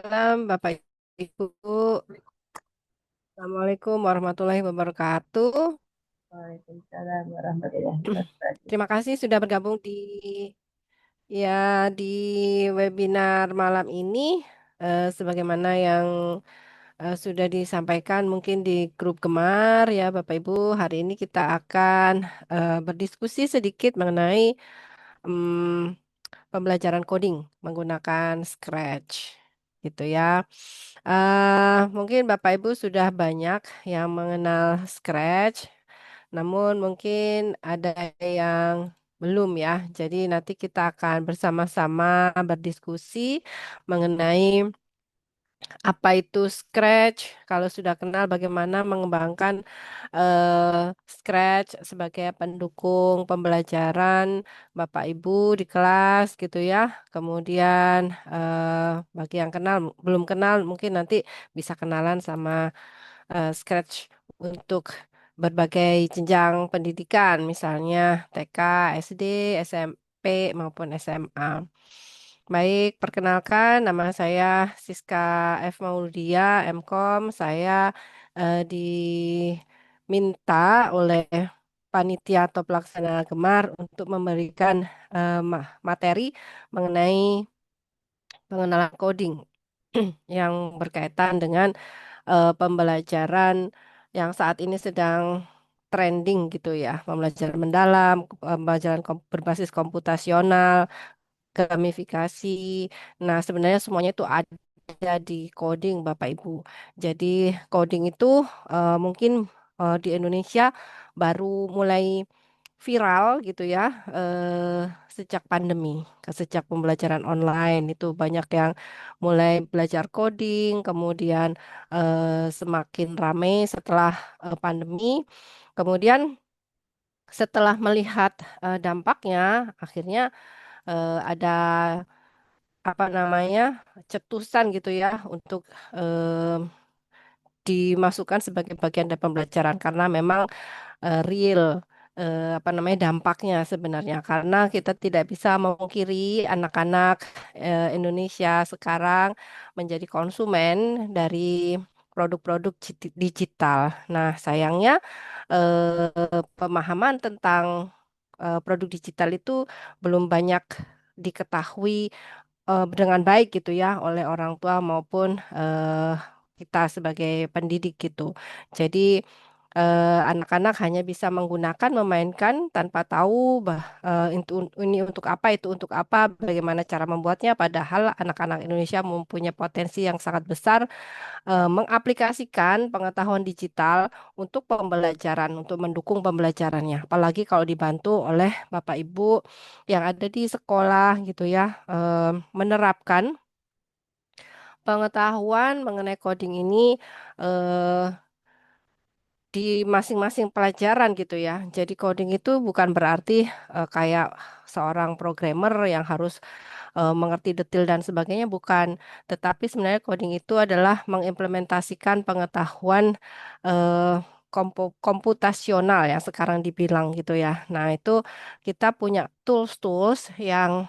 Malam, Bapak Ibu. Assalamualaikum warahmatullahi wabarakatuh. Waalaikumsalam warahmatullahi wabarakatuh. Terima kasih sudah bergabung ya di webinar malam ini. Sebagaimana yang sudah disampaikan mungkin di grup Gemar ya Bapak Ibu. Hari ini kita akan berdiskusi sedikit mengenai mm, pembelajaran coding menggunakan Scratch gitu ya. Mungkin Bapak Ibu sudah banyak yang mengenal Scratch, namun mungkin ada yang belum ya. Jadi nanti kita akan bersama-sama berdiskusi mengenai apa itu Scratch? Kalau sudah kenal bagaimana mengembangkan Scratch sebagai pendukung pembelajaran Bapak Ibu di kelas gitu ya. Kemudian bagi yang kenal, belum kenal mungkin nanti bisa kenalan sama Scratch untuk berbagai jenjang pendidikan, misalnya TK, SD, SMP maupun SMA. Baik, perkenalkan nama saya Siska F. Maulidia, MKOM. Saya diminta oleh panitia atau pelaksana Gemar untuk memberikan materi mengenai pengenalan coding yang berkaitan dengan pembelajaran yang saat ini sedang trending gitu ya, pembelajaran mendalam, pembelajaran berbasis komputasional, gamifikasi. Nah, sebenarnya semuanya itu ada di coding, Bapak Ibu. Jadi, coding itu mungkin di Indonesia baru mulai viral gitu ya, sejak pandemi, sejak pembelajaran online itu banyak yang mulai belajar coding, kemudian semakin ramai setelah pandemi. Kemudian setelah melihat dampaknya, akhirnya ada apa namanya cetusan gitu ya untuk dimasukkan sebagai bagian dari pembelajaran karena memang real apa namanya dampaknya sebenarnya karena kita tidak bisa memungkiri anak-anak Indonesia sekarang menjadi konsumen dari produk-produk digital. Nah, sayangnya pemahaman tentang produk digital itu belum banyak diketahui dengan baik gitu ya oleh orang tua maupun kita sebagai pendidik gitu. Jadi anak-anak hanya bisa menggunakan, memainkan tanpa tahu ini untuk apa, itu untuk apa, bagaimana cara membuatnya. Padahal anak-anak Indonesia mempunyai potensi yang sangat besar mengaplikasikan pengetahuan digital untuk pembelajaran, untuk mendukung pembelajarannya. Apalagi kalau dibantu oleh Bapak Ibu yang ada di sekolah gitu ya, menerapkan pengetahuan mengenai coding ini eh, di masing-masing pelajaran gitu ya. Jadi coding itu bukan berarti kayak seorang programmer yang harus mengerti detail dan sebagainya, bukan. Tetapi sebenarnya coding itu adalah mengimplementasikan pengetahuan eh, komputasional ya sekarang dibilang gitu ya. Nah, itu kita punya tools-tools yang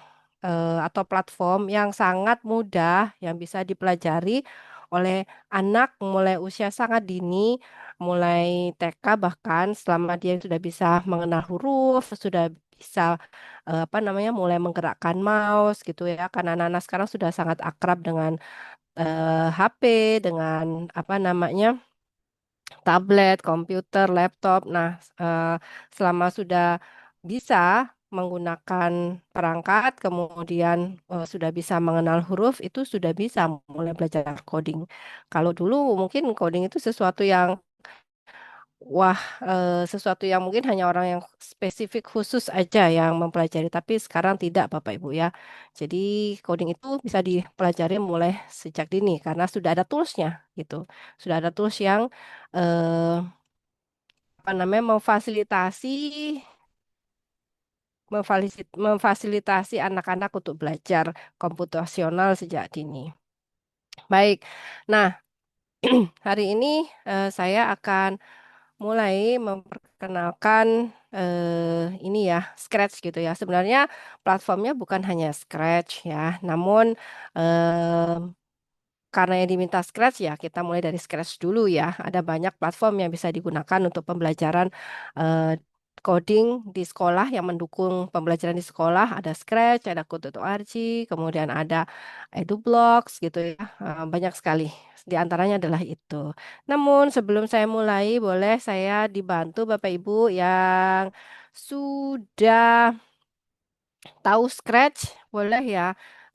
atau platform yang sangat mudah yang bisa dipelajari oleh anak mulai usia sangat dini, mulai TK bahkan selama dia sudah bisa mengenal huruf, sudah bisa apa namanya mulai menggerakkan mouse gitu ya karena anak-anak sekarang sudah sangat akrab dengan HP dengan apa namanya tablet, komputer, laptop. Nah, selama sudah bisa menggunakan perangkat, kemudian sudah bisa mengenal huruf, itu sudah bisa mulai belajar coding. Kalau dulu mungkin coding itu sesuatu yang wah, sesuatu yang mungkin hanya orang yang spesifik khusus aja yang mempelajari, tapi sekarang tidak, Bapak Ibu ya. Jadi coding itu bisa dipelajari mulai sejak dini karena sudah ada toolsnya gitu. Sudah ada tools yang apa namanya memfasilitasi anak-anak untuk belajar komputasional sejak dini. Baik, nah hari ini saya akan mulai memperkenalkan ini ya, Scratch gitu ya. Sebenarnya platformnya bukan hanya Scratch ya, namun karena yang diminta Scratch ya kita mulai dari Scratch dulu ya. Ada banyak platform yang bisa digunakan untuk pembelajaran eh, coding di sekolah yang mendukung pembelajaran di sekolah. Ada Scratch, ada Code.org, kemudian ada EduBlocks gitu ya. Banyak sekali. Di antaranya adalah itu. Namun sebelum saya mulai, boleh saya dibantu Bapak Ibu yang sudah tahu Scratch, boleh ya.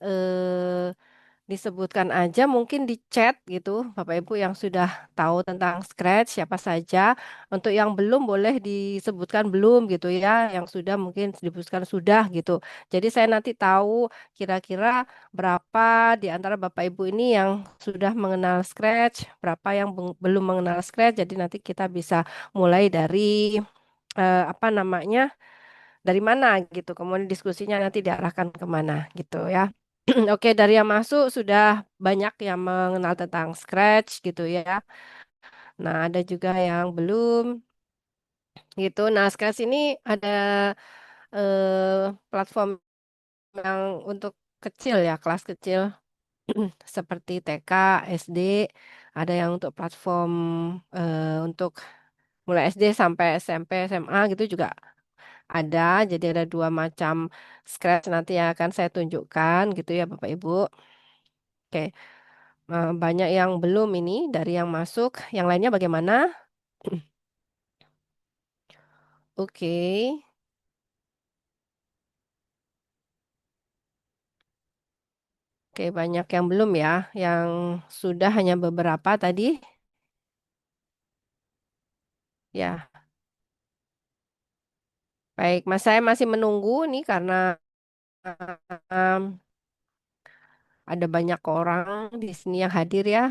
Eh, Disebutkan aja mungkin di chat gitu, Bapak Ibu yang sudah tahu tentang Scratch siapa saja. Untuk yang belum boleh disebutkan belum gitu ya, yang sudah mungkin disebutkan sudah gitu. Jadi saya nanti tahu kira-kira berapa di antara Bapak Ibu ini yang sudah mengenal Scratch, berapa yang belum mengenal Scratch. Jadi nanti kita bisa mulai dari apa namanya, dari mana gitu. Kemudian diskusinya nanti diarahkan kemana gitu ya. Oke, dari yang masuk sudah banyak yang mengenal tentang Scratch gitu ya. Nah, ada juga yang belum gitu. Nah, Scratch ini ada platform yang untuk kecil ya, kelas kecil seperti TK, SD. Ada yang untuk platform untuk mulai SD sampai SMP, SMA gitu juga ada. Jadi ada dua macam Scratch nanti yang akan saya tunjukkan gitu ya, Bapak Ibu. Oke. Banyak yang belum ini dari yang masuk. Yang lainnya bagaimana? Oke, oke banyak yang belum ya. Yang sudah hanya beberapa tadi. Ya, baik. Mas saya masih menunggu nih karena um, ada banyak orang di sini yang hadir ya.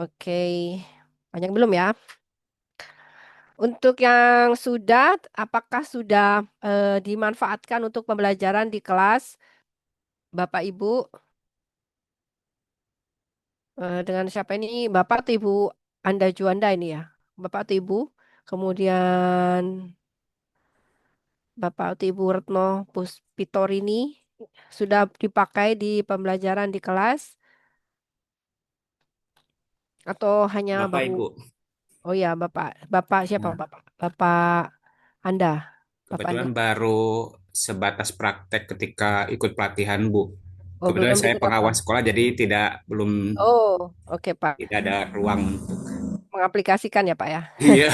Oke, banyak belum ya? Untuk yang sudah, apakah sudah dimanfaatkan untuk pembelajaran di kelas, Bapak Ibu? Dengan siapa ini? Bapak atau Ibu Anda Juanda ini ya? Bapak atau Ibu? Kemudian Bapak atau Ibu Retno Puspitorini sudah dipakai di pembelajaran di kelas atau hanya Bapak baru? Ibu, Oh ya, Bapak. Bapak siapa nah, Bapak? Bapak Anda. Bapak Andi. kebetulan baru sebatas praktek ketika ikut pelatihan Bu. Oh, Kebetulan belum saya diikut apa? pengawas sekolah jadi belum Oh, oke Pak. tidak ada ruang untuk. Mengaplikasikan ya Pak ya. Iya,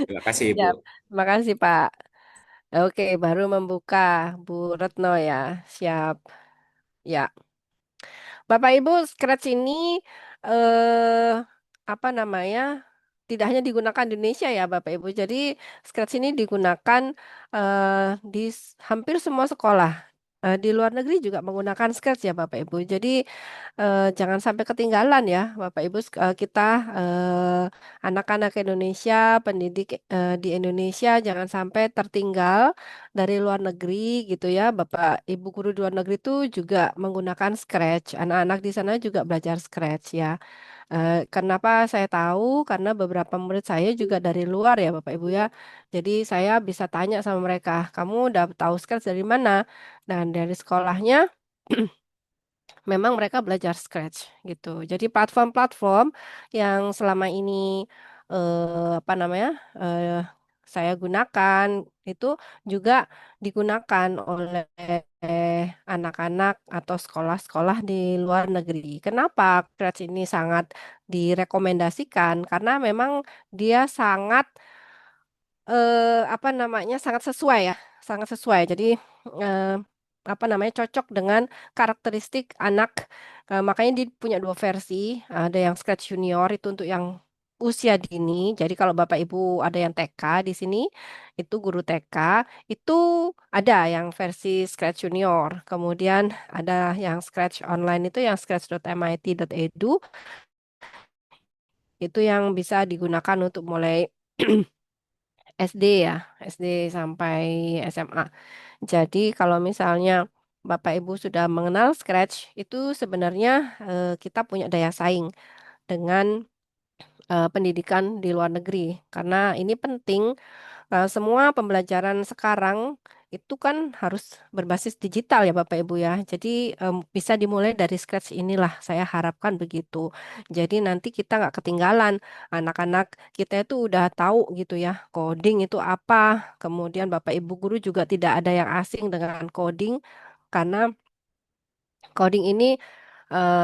terima kasih Ya, Bu. terima kasih Pak. Oke, baru membuka Bu Retno ya. Siap. Ya. Bapak Ibu, Scratch ini eh apa namanya? Tidak hanya digunakan di Indonesia ya, Bapak Ibu. Jadi Scratch ini digunakan di hampir semua sekolah. Di luar negeri juga menggunakan Scratch ya, Bapak Ibu. Jadi jangan sampai ketinggalan ya, Bapak Ibu. Kita eh, anak-anak Indonesia, pendidik di Indonesia jangan sampai tertinggal dari luar negeri gitu ya. Bapak Ibu guru di luar negeri itu juga menggunakan Scratch. Anak-anak di sana juga belajar Scratch ya. Kenapa saya tahu? Karena beberapa murid saya juga dari luar ya, Bapak Ibu ya. Jadi saya bisa tanya sama mereka, kamu udah tahu Scratch dari mana? Dan dari sekolahnya memang mereka belajar Scratch gitu. Jadi platform-platform yang selama ini apa namanya saya gunakan itu juga digunakan oleh anak-anak atau sekolah-sekolah di luar negeri. Kenapa Scratch ini sangat direkomendasikan? Karena memang dia sangat apa namanya sangat sesuai ya, sangat sesuai. Jadi eh, apa namanya cocok dengan karakteristik anak. Makanya dia punya dua versi. Ada yang Scratch Junior itu untuk yang usia dini. Jadi kalau Bapak Ibu ada yang TK di sini, itu guru TK, itu ada yang versi Scratch Junior. Kemudian ada yang Scratch online itu yang scratch.mit.edu itu yang bisa digunakan untuk mulai SD ya, SD sampai SMA. Jadi kalau misalnya Bapak Ibu sudah mengenal Scratch, itu sebenarnya kita punya daya saing dengan pendidikan di luar negeri. Karena ini penting, semua pembelajaran sekarang itu kan harus berbasis digital ya Bapak Ibu ya. Jadi bisa dimulai dari scratch inilah saya harapkan begitu. Jadi nanti kita nggak ketinggalan. Anak-anak kita itu udah tahu gitu ya coding itu apa. Kemudian Bapak Ibu guru juga tidak ada yang asing dengan coding karena coding ini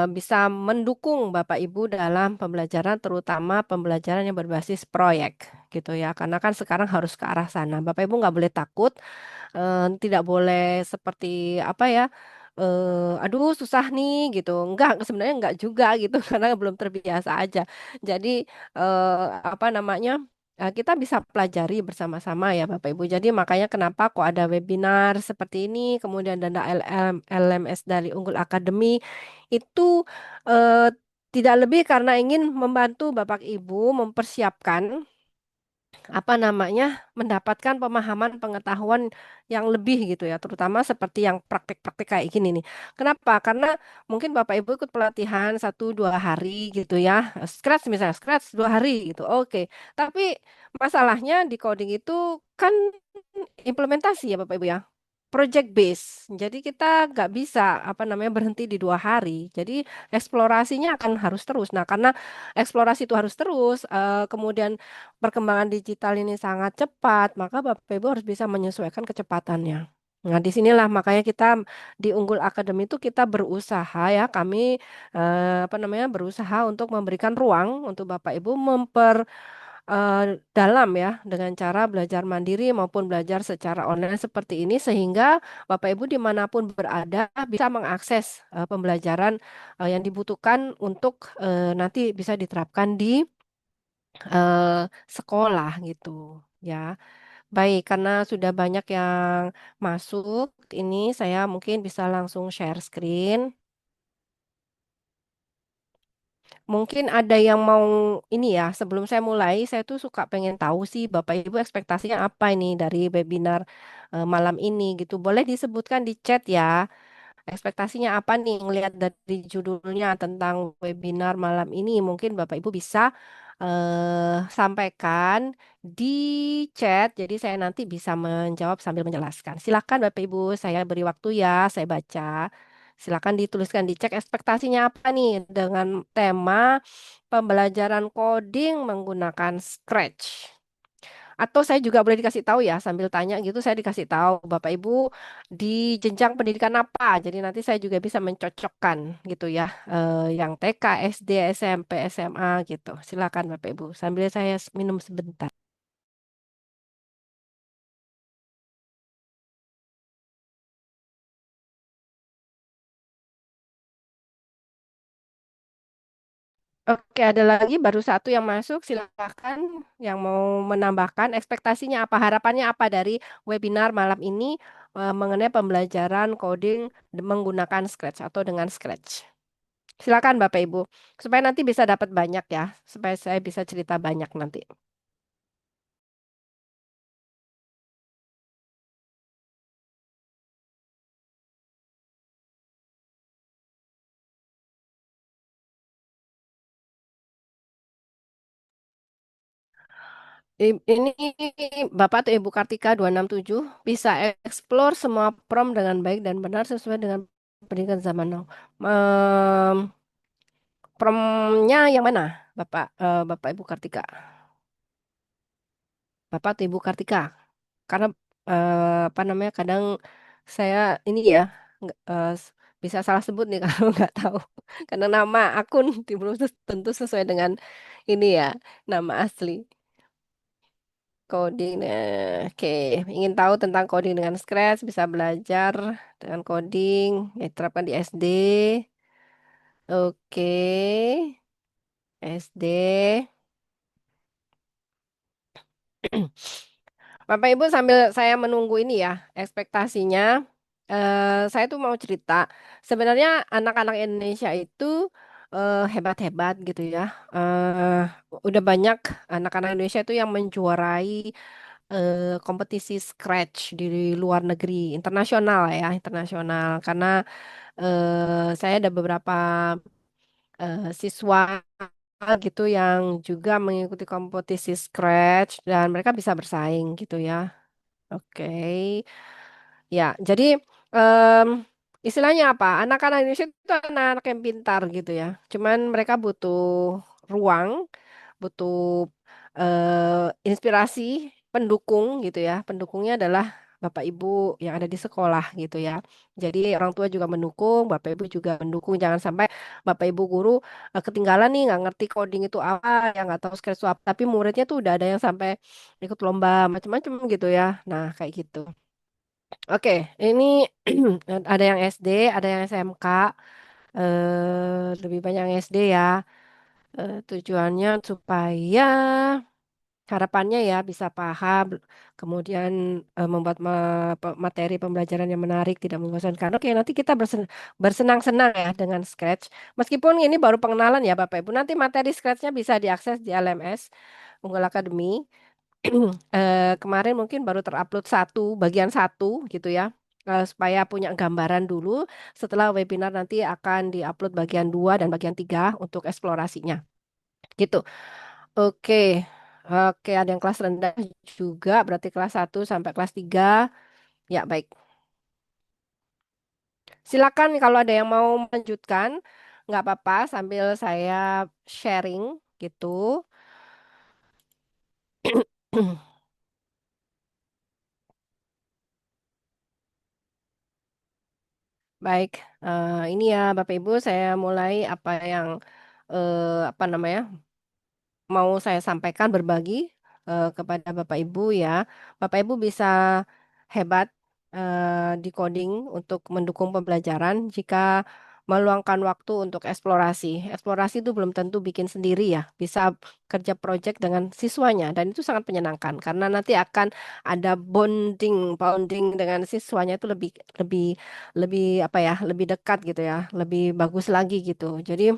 bisa mendukung Bapak Ibu dalam pembelajaran, terutama pembelajaran yang berbasis proyek, gitu ya. Karena kan sekarang harus ke arah sana. Bapak Ibu nggak boleh takut, tidak boleh seperti apa ya, aduh susah nih gitu. Enggak, sebenarnya enggak juga gitu, karena belum terbiasa aja. Jadi apa namanya? Kita bisa pelajari bersama-sama ya Bapak Ibu. Jadi makanya kenapa kok ada webinar seperti ini, kemudian dana LMS dari Unggul Academy itu eh, tidak lebih karena ingin membantu Bapak Ibu mempersiapkan apa namanya, mendapatkan pemahaman pengetahuan yang lebih gitu ya, terutama seperti yang praktek-praktek kayak gini nih. Kenapa? Karena mungkin Bapak Ibu ikut pelatihan 1 2 hari gitu ya, scratch misalnya, scratch 2 hari gitu, oke. Tapi masalahnya di coding itu kan implementasi ya Bapak Ibu ya, project base. Jadi kita nggak bisa apa namanya berhenti di 2 hari. Jadi eksplorasinya akan harus terus. Nah, karena eksplorasi itu harus terus, kemudian perkembangan digital ini sangat cepat, maka Bapak Ibu harus bisa menyesuaikan kecepatannya. Nah, disinilah makanya kita di Unggul Academy itu kita berusaha ya, kami apa namanya berusaha untuk memberikan ruang untuk Bapak Ibu dalam ya, dengan cara belajar mandiri maupun belajar secara online seperti ini, sehingga Bapak Ibu dimanapun berada bisa mengakses pembelajaran yang dibutuhkan untuk nanti bisa diterapkan di sekolah gitu ya. Baik, karena sudah banyak yang masuk, ini saya mungkin bisa langsung share screen. Mungkin ada yang mau ini ya, sebelum saya mulai, saya tuh suka pengen tahu sih Bapak Ibu ekspektasinya apa ini dari webinar malam ini gitu. Boleh disebutkan di chat ya, ekspektasinya apa nih ngelihat dari judulnya tentang webinar malam ini. Mungkin Bapak Ibu bisa sampaikan di chat, jadi saya nanti bisa menjawab sambil menjelaskan. Silakan Bapak Ibu, saya beri waktu ya, saya baca. Silakan dituliskan di cek ekspektasinya apa nih dengan tema pembelajaran coding menggunakan Scratch. Atau saya juga boleh dikasih tahu ya sambil tanya gitu saya dikasih tahu Bapak Ibu di jenjang pendidikan apa. Jadi nanti saya juga bisa mencocokkan gitu ya yang TK, SD, SMP, SMA gitu. Silakan Bapak Ibu sambil saya minum sebentar. Oke, ada lagi baru satu yang masuk. Silakan yang mau menambahkan ekspektasinya apa, harapannya apa dari webinar malam ini mengenai pembelajaran coding menggunakan Scratch atau dengan Scratch. Silakan Bapak Ibu, supaya nanti bisa dapat banyak ya, supaya saya bisa cerita banyak nanti. Ini Bapak atau Ibu Kartika 267 bisa eksplor semua prompt dengan baik dan benar sesuai dengan pendidikan zaman now. Promptnya yang mana, Bapak Ibu Kartika? Bapak atau Ibu Kartika? Karena apa namanya kadang saya ini ya bisa salah sebut nih kalau nggak tahu karena nama akun belum tentu sesuai dengan ini ya nama asli coding. Oke, ingin tahu tentang coding dengan Scratch bisa belajar dengan coding yang diterapkan di SD. Oke, SD. Bapak Ibu sambil saya menunggu ini ya ekspektasinya, saya tuh mau cerita. Sebenarnya anak-anak Indonesia itu hebat-hebat gitu ya. Udah banyak anak-anak Indonesia itu yang menjuarai kompetisi Scratch di luar negeri, internasional ya, internasional. Karena saya ada beberapa siswa gitu yang juga mengikuti kompetisi Scratch dan mereka bisa bersaing gitu ya. Oke. Ya, jadi em, istilahnya apa? Anak-anak Indonesia itu anak-anak yang pintar gitu ya. Cuman mereka butuh ruang, butuh inspirasi, pendukung gitu ya. Pendukungnya adalah Bapak Ibu yang ada di sekolah gitu ya. Jadi orang tua juga mendukung, Bapak Ibu juga mendukung. Jangan sampai Bapak Ibu guru ketinggalan nih nggak ngerti coding itu apa, yang nggak tahu Scratch itu apa. Tapi muridnya tuh udah ada yang sampai ikut lomba macam-macam gitu ya. Nah kayak gitu. Oke, ini ada yang SD, ada yang SMK, lebih banyak yang SD ya. Tujuannya supaya harapannya ya bisa paham, kemudian membuat materi pembelajaran yang menarik, tidak membosankan. Oke, nanti kita bersenang-senang ya dengan Scratch. Meskipun ini baru pengenalan ya Bapak Ibu, nanti materi Scratch-nya bisa diakses di LMS Unggul Academy. Kemarin mungkin baru terupload bagian satu gitu ya. Supaya punya gambaran dulu, setelah webinar nanti akan diupload bagian 2 dan bagian 3 untuk eksplorasinya. Gitu. Oke. Oke, ada yang kelas rendah juga, berarti kelas 1 sampai kelas 3. Ya, baik. Silakan kalau ada yang mau melanjutkan, nggak apa-apa sambil saya sharing gitu. Baik, ini ya Bapak Ibu, saya mulai apa yang apa namanya mau saya sampaikan berbagi kepada Bapak Ibu ya. Bapak Ibu bisa hebat di coding untuk mendukung pembelajaran jika meluangkan waktu untuk eksplorasi. Eksplorasi itu belum tentu bikin sendiri ya, bisa kerja project dengan siswanya dan itu sangat menyenangkan karena nanti akan ada bonding dengan siswanya itu lebih lebih lebih apa ya, lebih dekat gitu ya, lebih bagus lagi gitu. Jadi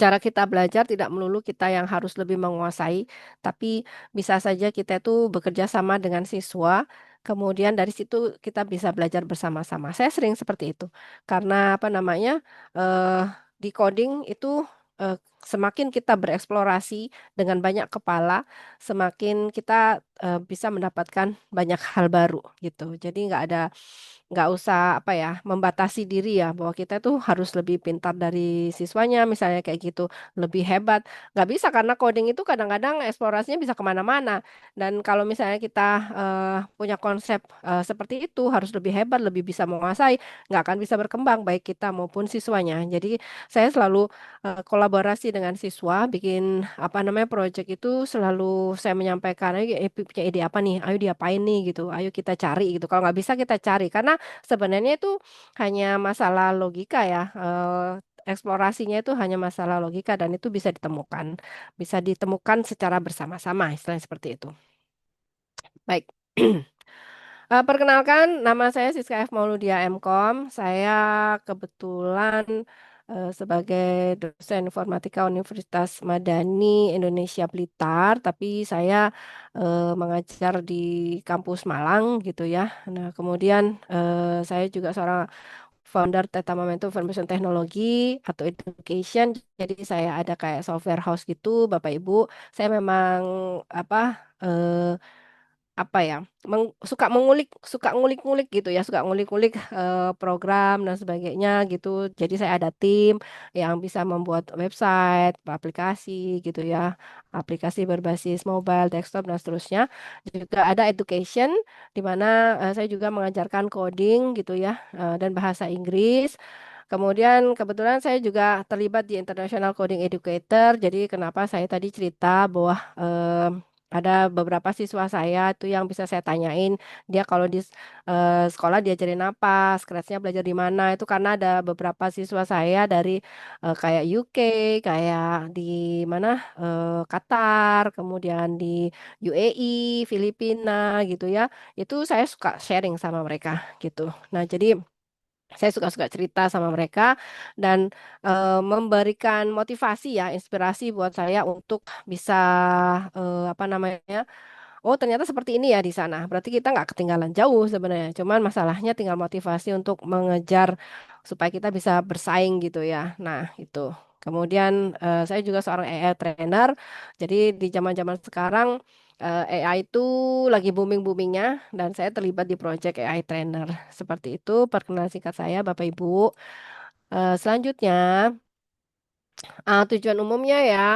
cara kita belajar tidak melulu kita yang harus lebih menguasai, tapi bisa saja kita itu bekerja sama dengan siswa, kemudian dari situ kita bisa belajar bersama-sama. Saya sering seperti itu, karena apa namanya, di coding itu eh, semakin kita bereksplorasi dengan banyak kepala, semakin kita bisa mendapatkan banyak hal baru gitu. Jadi nggak usah apa ya membatasi diri ya bahwa kita tuh harus lebih pintar dari siswanya misalnya kayak gitu lebih hebat nggak bisa karena coding itu kadang-kadang eksplorasinya bisa kemana-mana dan kalau misalnya kita punya konsep seperti itu harus lebih hebat lebih bisa menguasai nggak akan bisa berkembang baik kita maupun siswanya jadi saya selalu kolaborasi dengan siswa bikin apa namanya project itu selalu saya menyampaikan ayo punya ide apa nih ayo diapain nih gitu ayo kita cari gitu kalau nggak bisa kita cari karena sebenarnya itu hanya masalah logika ya. Eksplorasinya itu hanya masalah logika dan itu bisa ditemukan secara bersama-sama, istilahnya seperti itu. Baik. Perkenalkan, nama saya Siska F. Mauludia Mkom. Saya kebetulan sebagai dosen informatika Universitas Madani Indonesia Blitar, tapi saya mengajar di kampus Malang gitu ya. Nah, kemudian saya juga seorang founder Teta Momentum Information Technology atau Education. Jadi saya ada kayak software house gitu, Bapak Ibu. Saya memang apa eh, apa ya suka ngulik-ngulik gitu ya suka ngulik-ngulik program dan sebagainya gitu jadi saya ada tim yang bisa membuat website aplikasi gitu ya aplikasi berbasis mobile desktop dan seterusnya juga ada education di mana saya juga mengajarkan coding gitu ya dan bahasa Inggris. Kemudian kebetulan saya juga terlibat di International Coding Educator. Jadi kenapa saya tadi cerita bahwa ada beberapa siswa saya tuh yang bisa saya tanyain dia kalau di sekolah diajarin apa, scratch-nya belajar di mana itu karena ada beberapa siswa saya dari kayak UK, kayak di mana Qatar, kemudian di UAE, Filipina gitu ya. Itu saya suka sharing sama mereka gitu. Nah, jadi saya suka-suka cerita sama mereka dan memberikan motivasi ya, inspirasi buat saya untuk bisa apa namanya oh, ternyata seperti ini ya di sana. Berarti kita nggak ketinggalan jauh sebenarnya. Cuman masalahnya tinggal motivasi untuk mengejar supaya kita bisa bersaing gitu ya. Nah, itu. Kemudian saya juga seorang AI trainer. Jadi di zaman-zaman sekarang AI itu lagi booming-boomingnya dan saya terlibat di project AI trainer. Seperti itu perkenalan singkat saya, Bapak Ibu. Selanjutnya, tujuan umumnya ya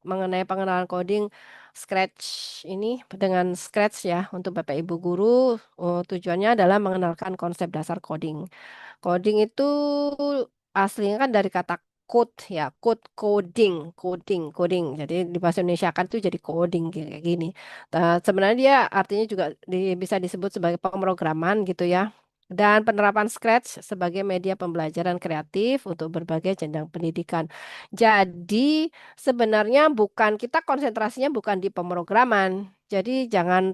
mengenai pengenalan coding Scratch ini dengan Scratch ya untuk Bapak Ibu guru, tujuannya adalah mengenalkan konsep dasar coding. Coding itu aslinya kan dari kata code ya, coding. Jadi di bahasa Indonesia kan itu jadi coding kayak gini. Sebenarnya dia artinya juga bisa disebut sebagai pemrograman gitu ya. Dan penerapan Scratch sebagai media pembelajaran kreatif untuk berbagai jenjang pendidikan. Jadi sebenarnya bukan kita konsentrasinya bukan di pemrograman. Jadi jangan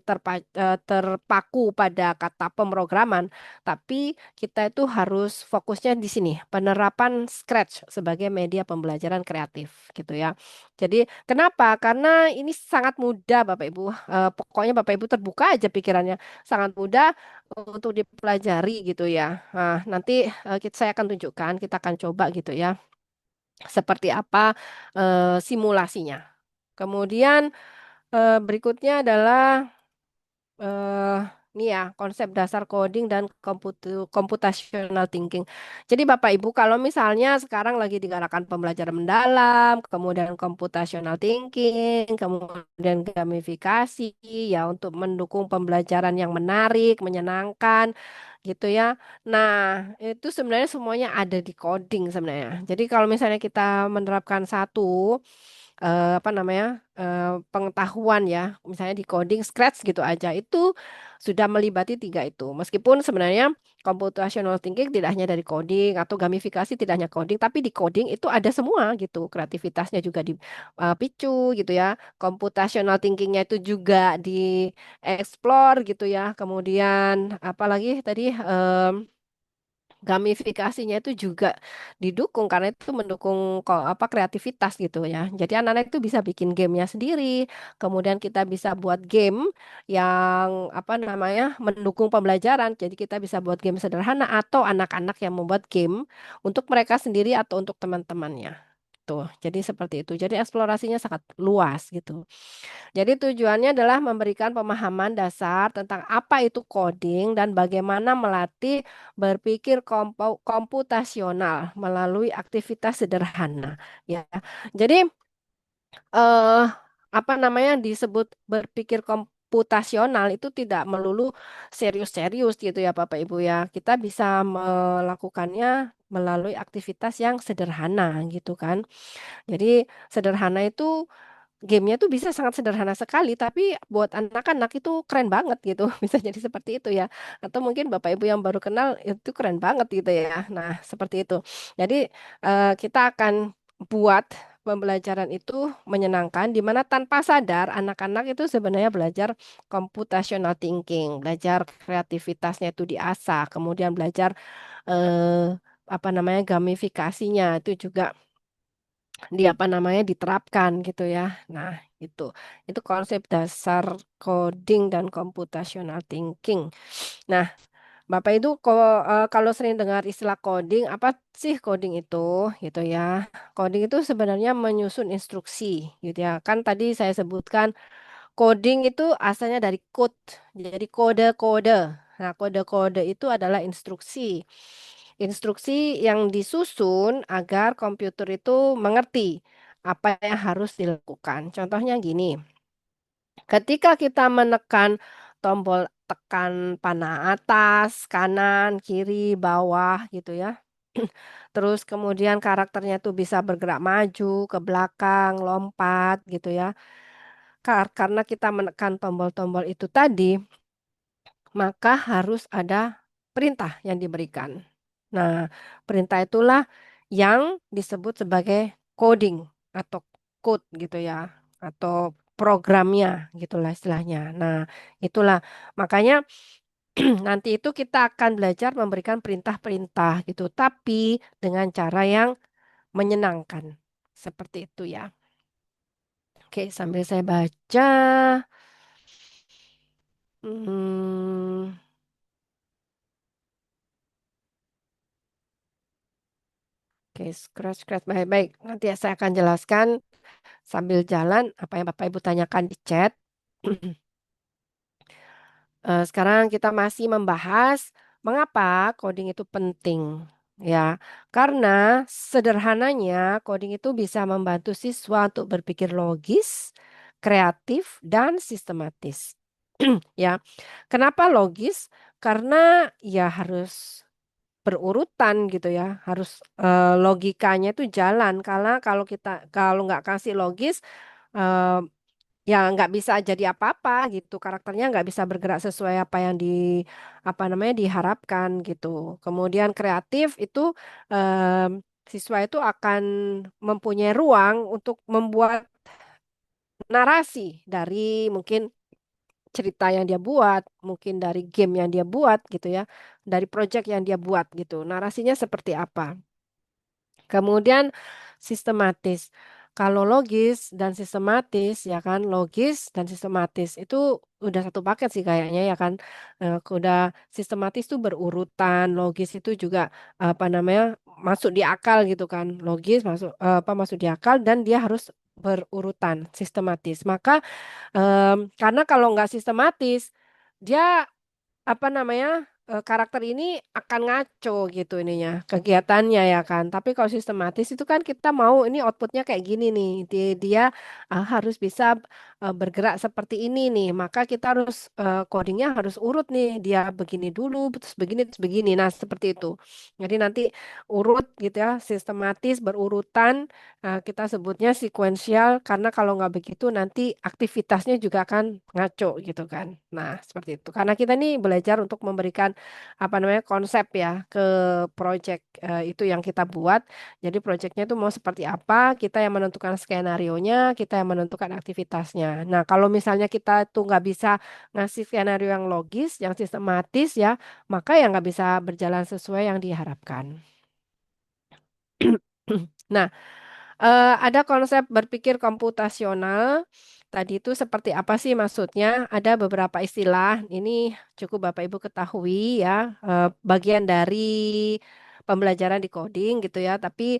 terpaku pada kata pemrograman, tapi kita itu harus fokusnya di sini, penerapan Scratch sebagai media pembelajaran kreatif gitu ya. Jadi kenapa? Karena ini sangat mudah Bapak Ibu. Pokoknya Bapak Ibu terbuka aja pikirannya, sangat mudah untuk dipelajari gitu ya. Nah, nanti saya akan tunjukkan, kita akan coba gitu ya, seperti apa simulasinya. Kemudian berikutnya adalah eh ini ya konsep dasar coding dan computational thinking. Jadi Bapak Ibu kalau misalnya sekarang lagi digalakan pembelajaran mendalam, kemudian computational thinking, kemudian gamifikasi ya untuk mendukung pembelajaran yang menarik, menyenangkan gitu ya. Nah, itu sebenarnya semuanya ada di coding sebenarnya. Jadi kalau misalnya kita menerapkan satu apa namanya pengetahuan ya, misalnya di coding Scratch gitu aja itu sudah melibati tiga itu. Meskipun sebenarnya computational thinking tidak hanya dari coding atau gamifikasi tidak hanya coding, tapi di coding itu ada semua gitu. Kreativitasnya juga dipicu gitu ya. Computational thinkingnya itu juga di explore gitu ya. Kemudian apalagi tadi gamifikasinya itu juga didukung karena itu mendukung apa kreativitas gitu ya. Jadi anak-anak itu bisa bikin gamenya sendiri. Kemudian kita bisa buat game yang apa namanya mendukung pembelajaran. Jadi kita bisa buat game sederhana atau anak-anak yang membuat game untuk mereka sendiri atau untuk teman-temannya. Tuh, jadi seperti itu. Jadi eksplorasinya sangat luas gitu. Jadi tujuannya adalah memberikan pemahaman dasar tentang apa itu coding dan bagaimana melatih berpikir komputasional melalui aktivitas sederhana ya. Jadi eh apa namanya disebut berpikir komputasional itu tidak melulu serius-serius gitu ya Bapak Ibu ya. Kita bisa melakukannya melalui aktivitas yang sederhana gitu kan. Jadi sederhana itu gamenya tuh bisa sangat sederhana sekali, tapi buat anak-anak itu keren banget gitu. Bisa jadi seperti itu ya. Atau mungkin Bapak Ibu yang baru kenal itu keren banget gitu ya. Nah, seperti itu. Jadi kita akan buat pembelajaran itu menyenangkan, di mana tanpa sadar anak-anak itu sebenarnya belajar computational thinking, belajar kreativitasnya itu diasah, kemudian belajar apa namanya gamifikasinya itu juga di apa namanya diterapkan gitu ya. Nah, itu konsep dasar coding dan computational thinking. Nah, Bapak itu kalau sering dengar istilah coding, apa sih coding itu gitu ya. Coding itu sebenarnya menyusun instruksi gitu ya. Kan tadi saya sebutkan coding itu asalnya dari code. Jadi kode-kode. Nah, kode-kode itu adalah instruksi. Instruksi yang disusun agar komputer itu mengerti apa yang harus dilakukan. Contohnya gini, ketika kita menekan tombol tekan panah atas, kanan, kiri, bawah gitu ya. Terus kemudian karakternya itu bisa bergerak maju, ke belakang, lompat gitu ya. Karena kita menekan tombol-tombol itu tadi, maka harus ada perintah yang diberikan. Nah, perintah itulah yang disebut sebagai coding atau code gitu ya, atau programnya gitulah istilahnya. Nah, itulah makanya nanti itu kita akan belajar memberikan perintah-perintah gitu, tapi dengan cara yang menyenangkan. Seperti itu ya. Oke, sambil saya baca. Hmm, oke, scratch, scratch. Baik-baik. Nanti saya akan jelaskan. Sambil jalan, apa yang Bapak Ibu tanyakan di chat. Sekarang kita masih membahas mengapa coding itu penting. Ya, karena sederhananya coding itu bisa membantu siswa untuk berpikir logis, kreatif, dan sistematis. Ya, kenapa logis? Karena ya harus berurutan gitu ya, harus logikanya itu jalan. Karena kalau nggak kasih logis, eh, ya nggak bisa jadi apa-apa gitu, karakternya nggak bisa bergerak sesuai apa yang apa namanya diharapkan gitu. Kemudian kreatif itu siswa itu akan mempunyai ruang untuk membuat narasi dari mungkin cerita yang dia buat, mungkin dari game yang dia buat gitu ya, dari project yang dia buat gitu. Narasinya seperti apa? Kemudian sistematis. Kalau logis dan sistematis ya kan, logis dan sistematis itu udah satu paket sih kayaknya ya kan. Udah sistematis itu berurutan, logis itu juga apa namanya masuk di akal gitu kan. Logis masuk masuk di akal dan dia harus berurutan, sistematis. Maka karena kalau nggak sistematis dia apa namanya, karakter ini akan ngaco gitu ininya, kegiatannya ya kan. Tapi kalau sistematis itu kan kita mau ini outputnya kayak gini nih, dia harus bisa bergerak seperti ini nih, maka kita harus codingnya harus urut nih, dia begini dulu, terus begini. Nah seperti itu. Jadi nanti urut gitu ya, sistematis, berurutan, kita sebutnya sequential, karena kalau nggak begitu nanti aktivitasnya juga akan ngaco gitu kan. Nah, seperti itu. Karena kita nih belajar untuk memberikan apa namanya konsep ya ke project itu yang kita buat. Jadi projectnya itu mau seperti apa, kita yang menentukan skenario-nya, kita yang menentukan aktivitasnya. Nah, kalau misalnya kita tuh nggak bisa ngasih skenario yang logis, yang sistematis ya, maka ya nggak bisa berjalan sesuai yang diharapkan. Nah, ada konsep berpikir komputasional. Tadi itu seperti apa sih maksudnya? Ada beberapa istilah. Ini cukup Bapak Ibu ketahui ya. Bagian dari pembelajaran di coding gitu ya. Tapi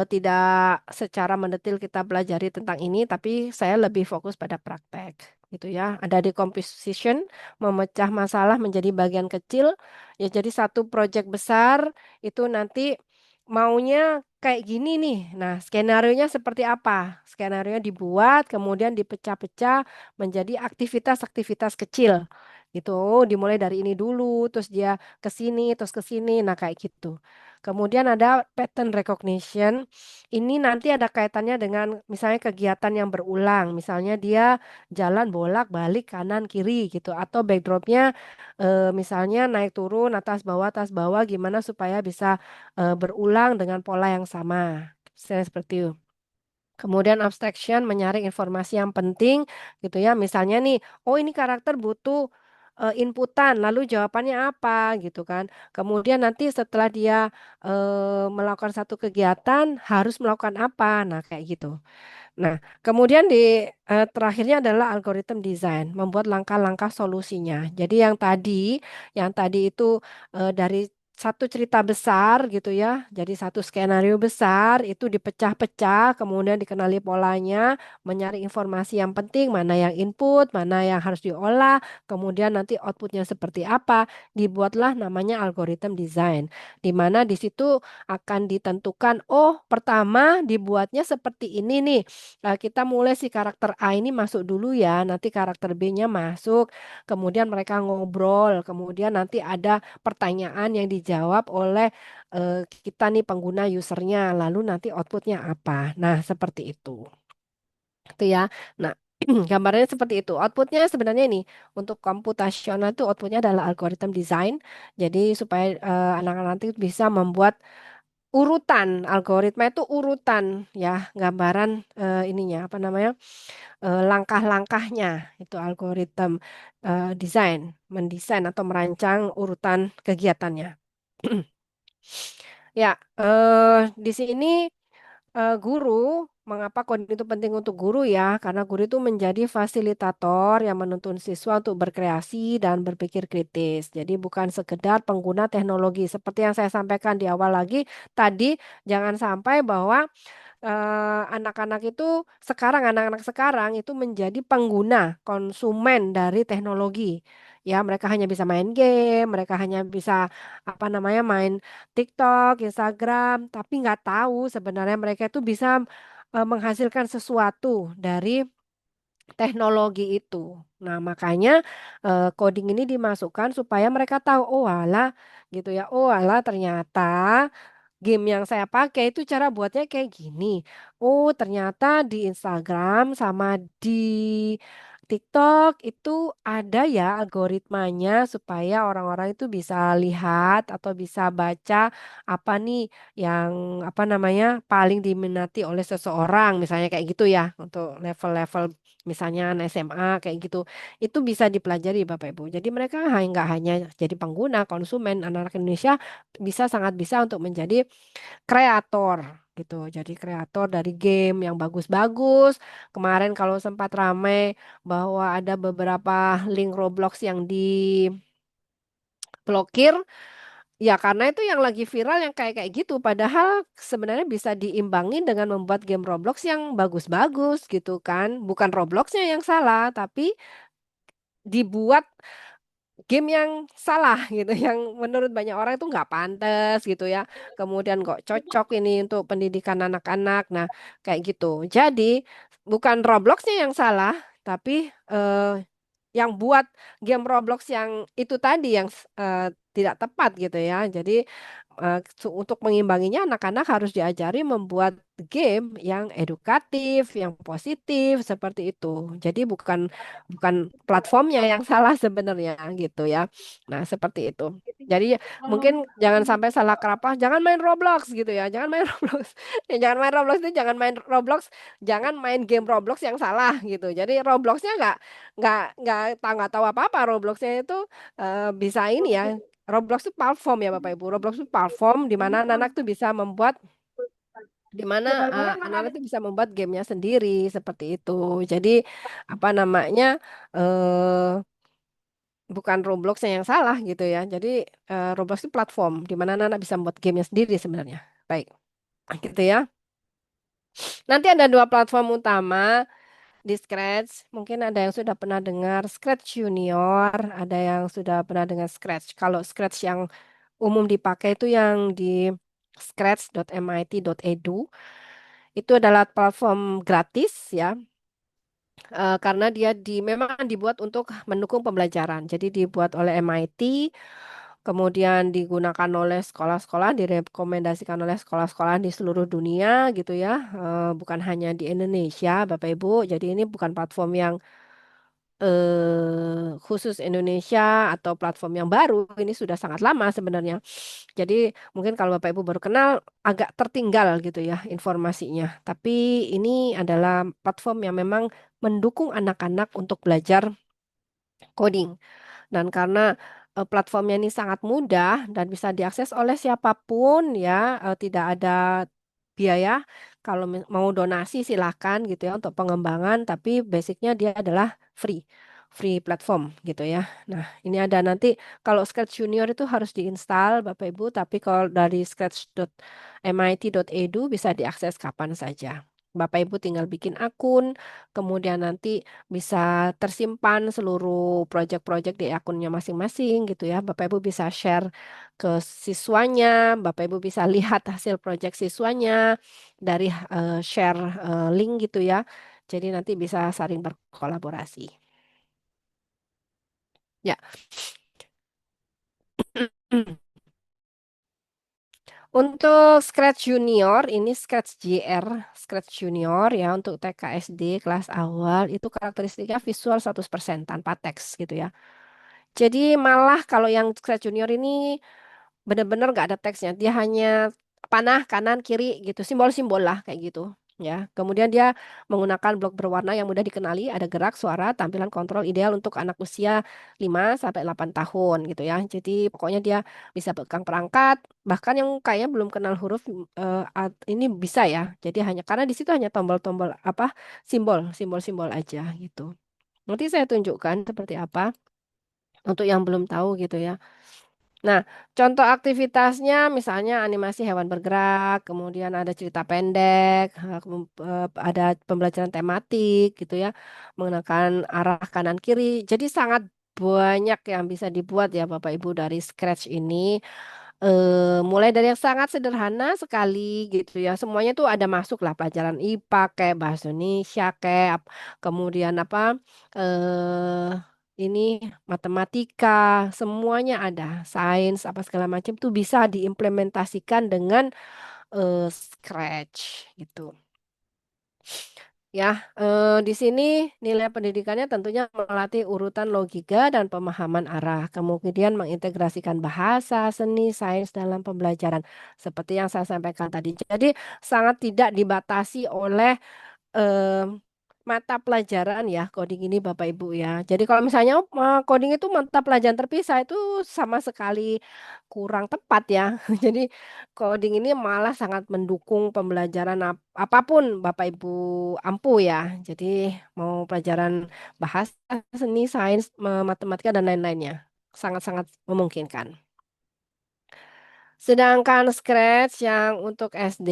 tidak secara mendetil kita pelajari tentang ini. Tapi saya lebih fokus pada praktek gitu ya. Ada decomposition, memecah masalah menjadi bagian kecil. Ya jadi satu proyek besar itu nanti maunya kayak gini nih. Nah, skenarionya seperti apa? Skenario dibuat, kemudian dipecah-pecah menjadi aktivitas-aktivitas kecil. Gitu, dimulai dari ini dulu, terus dia ke sini, terus ke sini. Nah, kayak gitu. Kemudian ada pattern recognition. Ini nanti ada kaitannya dengan misalnya kegiatan yang berulang. Misalnya dia jalan bolak-balik kanan kiri gitu atau backdropnya misalnya naik turun atas bawah gimana supaya bisa berulang dengan pola yang sama. Misalnya seperti itu. Kemudian abstraction menyaring informasi yang penting gitu ya. Misalnya nih, oh ini karakter butuh inputan, lalu jawabannya apa gitu kan. Kemudian nanti setelah dia melakukan satu kegiatan harus melakukan apa. Nah, kayak gitu. Nah, kemudian terakhirnya adalah algoritma design, membuat langkah-langkah solusinya. Jadi yang tadi itu dari satu cerita besar gitu ya. Jadi satu skenario besar itu dipecah-pecah, kemudian dikenali polanya, mencari informasi yang penting, mana yang input, mana yang harus diolah, kemudian nanti outputnya seperti apa, dibuatlah namanya algoritma design. Di mana di situ akan ditentukan, oh pertama dibuatnya seperti ini nih. Kita mulai si karakter A ini masuk dulu ya, nanti karakter B-nya masuk, kemudian mereka ngobrol, kemudian nanti ada pertanyaan yang dijawab oleh kita nih pengguna usernya, lalu nanti outputnya apa. Nah, seperti itu. Itu ya. Nah, gambarnya seperti itu. Outputnya sebenarnya ini untuk komputasional itu outputnya adalah algoritma design. Jadi supaya anak-anak nanti bisa membuat urutan algoritma itu urutan ya gambaran ininya apa namanya langkah-langkahnya itu algoritma desain mendesain atau merancang urutan kegiatannya. Ya, di sini guru, mengapa coding itu penting untuk guru ya? Karena guru itu menjadi fasilitator yang menuntun siswa untuk berkreasi dan berpikir kritis. Jadi bukan sekedar pengguna teknologi. Seperti yang saya sampaikan di awal lagi, tadi jangan sampai bahwa anak-anak itu sekarang, anak-anak sekarang itu menjadi pengguna konsumen dari teknologi. Ya, mereka hanya bisa main game, mereka hanya bisa apa namanya main TikTok, Instagram, tapi nggak tahu sebenarnya mereka itu bisa menghasilkan sesuatu dari teknologi itu. Nah, makanya coding ini dimasukkan supaya mereka tahu, oh alah gitu ya, oh alah ternyata game yang saya pakai itu cara buatnya kayak gini. Oh, ternyata di Instagram sama di TikTok itu ada ya algoritmanya supaya orang-orang itu bisa lihat atau bisa baca apa nih yang apa namanya paling diminati oleh seseorang, misalnya kayak gitu ya untuk level-level misalnya anak SMA kayak gitu. Itu bisa dipelajari Bapak Ibu. Jadi mereka nggak hanya jadi pengguna, konsumen, anak-anak Indonesia bisa sangat bisa untuk menjadi kreator gitu. Jadi kreator dari game yang bagus-bagus. Kemarin kalau sempat ramai bahwa ada beberapa link Roblox yang diblokir, ya karena itu yang lagi viral yang kayak kayak gitu. Padahal sebenarnya bisa diimbangi dengan membuat game Roblox yang bagus-bagus gitu kan. Bukan Robloxnya yang salah, tapi dibuat game yang salah gitu, yang menurut banyak orang itu nggak pantas gitu ya. Kemudian kok cocok ini untuk pendidikan anak-anak. Nah, kayak gitu. Jadi bukan Robloxnya yang salah, tapi yang buat game Roblox yang itu tadi yang tidak tepat gitu ya. Jadi untuk mengimbanginya anak-anak harus diajari membuat game yang edukatif, yang positif seperti itu. Jadi bukan bukan platformnya yang salah sebenarnya gitu ya. Nah, seperti itu. Jadi mungkin jangan sampai salah kaprah, jangan main Roblox gitu ya. Jangan main Roblox. Ya, jangan main Roblox itu jangan main Roblox, jangan main game Roblox yang salah gitu. Jadi Robloxnya nggak tahu apa-apa. Robloxnya itu bisa ini ya. Roblox itu platform ya Bapak Ibu. Roblox itu platform di mana anak-anak tuh bisa membuat di mana anak-anak tuh bisa membuat gamenya sendiri seperti itu. Jadi apa namanya eh bukan Robloxnya yang salah gitu ya. Jadi Roblox itu platform di mana anak-anak bisa membuat gamenya sendiri sebenarnya. Baik, gitu ya. Nanti ada dua platform utama di Scratch. Mungkin ada yang sudah pernah dengar Scratch Junior, ada yang sudah pernah dengar Scratch. Kalau Scratch yang umum dipakai itu yang di scratch.mit.edu. Itu adalah platform gratis ya, karena dia memang dibuat untuk mendukung pembelajaran. Jadi dibuat oleh MIT, kemudian digunakan oleh sekolah-sekolah, direkomendasikan oleh sekolah-sekolah di seluruh dunia gitu ya, bukan hanya di Indonesia, Bapak Ibu. Jadi ini bukan platform yang khusus Indonesia atau platform yang baru, ini sudah sangat lama sebenarnya. Jadi mungkin kalau Bapak Ibu baru kenal agak tertinggal gitu ya informasinya. Tapi ini adalah platform yang memang mendukung anak-anak untuk belajar coding. Dan karena platformnya ini sangat mudah dan bisa diakses oleh siapapun ya, tidak ada biaya. Kalau mau donasi silahkan gitu ya untuk pengembangan, tapi basicnya dia adalah free, free platform gitu ya. Nah, ini ada nanti kalau Scratch Junior itu harus diinstal Bapak Ibu, tapi kalau dari scratch.mit.edu bisa diakses kapan saja. Bapak Ibu tinggal bikin akun, kemudian nanti bisa tersimpan seluruh proyek-proyek di akunnya masing-masing gitu ya. Bapak Ibu bisa share ke siswanya, Bapak Ibu bisa lihat hasil proyek siswanya dari share link gitu ya. Jadi nanti bisa saling berkolaborasi. Ya. Untuk Scratch Junior, ini Scratch JR, Scratch Junior ya untuk TK SD kelas awal itu karakteristiknya visual 100% tanpa teks gitu ya. Jadi malah kalau yang Scratch Junior ini benar-benar nggak ada teksnya. Dia hanya panah kanan kiri gitu, simbol-simbol lah kayak gitu. Ya, kemudian dia menggunakan blok berwarna yang mudah dikenali, ada gerak, suara, tampilan kontrol ideal untuk anak usia 5 sampai 8 tahun gitu ya. Jadi pokoknya dia bisa pegang perangkat, bahkan yang kayaknya belum kenal huruf ini bisa ya. Jadi hanya karena di situ hanya tombol-tombol apa simbol-simbol aja gitu. Nanti saya tunjukkan seperti apa untuk yang belum tahu gitu ya. Nah, contoh aktivitasnya misalnya animasi hewan bergerak, kemudian ada cerita pendek, ada pembelajaran tematik gitu ya, menggunakan arah kanan kiri. Jadi sangat banyak yang bisa dibuat ya Bapak Ibu dari Scratch ini. Mulai dari yang sangat sederhana sekali gitu ya. Semuanya tuh ada masuk lah pelajaran IPA kayak bahasa Indonesia kayak kemudian apa ini matematika, semuanya ada. Sains apa segala macam tuh bisa diimplementasikan dengan Scratch gitu. Ya, di sini nilai pendidikannya tentunya melatih urutan logika dan pemahaman arah, kemudian mengintegrasikan bahasa, seni, sains dalam pembelajaran, seperti yang saya sampaikan tadi. Jadi sangat tidak dibatasi oleh eh, mata pelajaran ya coding ini Bapak Ibu ya. Jadi kalau misalnya coding itu mata pelajaran terpisah itu sama sekali kurang tepat ya. Jadi coding ini malah sangat mendukung pembelajaran apapun Bapak Ibu ampuh ya. Jadi mau pelajaran bahasa, seni, sains, matematika dan lain-lainnya sangat-sangat memungkinkan. Sedangkan Scratch yang untuk SD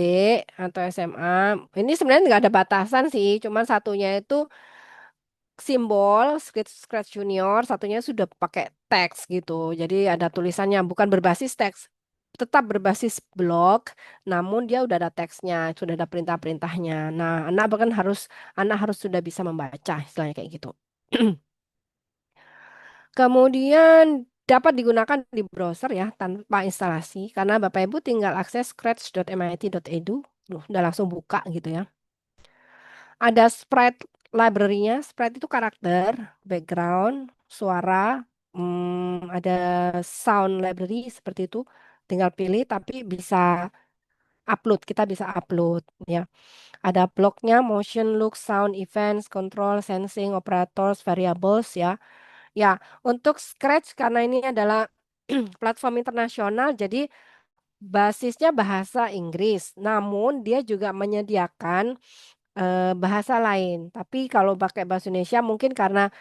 atau SMA, ini sebenarnya nggak ada batasan sih, cuman satunya itu simbol Scratch Junior, satunya sudah pakai teks gitu. Jadi ada tulisannya bukan berbasis teks, tetap berbasis blok, namun dia udah ada teksnya, sudah ada perintah-perintahnya. Nah, anak harus sudah bisa membaca, istilahnya kayak gitu. Kemudian dapat digunakan di browser ya tanpa instalasi karena Bapak Ibu tinggal akses scratch.mit.edu, udah langsung buka gitu ya. Ada sprite library-nya, sprite itu karakter, background, suara, ada sound library seperti itu. Tinggal pilih tapi bisa upload, kita bisa upload ya. Ada bloknya motion, look, sound, events, control, sensing, operators, variables ya. Ya, untuk Scratch karena ini adalah platform internasional, jadi basisnya bahasa Inggris. Namun dia juga menyediakan bahasa lain. Tapi kalau pakai bahasa Indonesia mungkin karena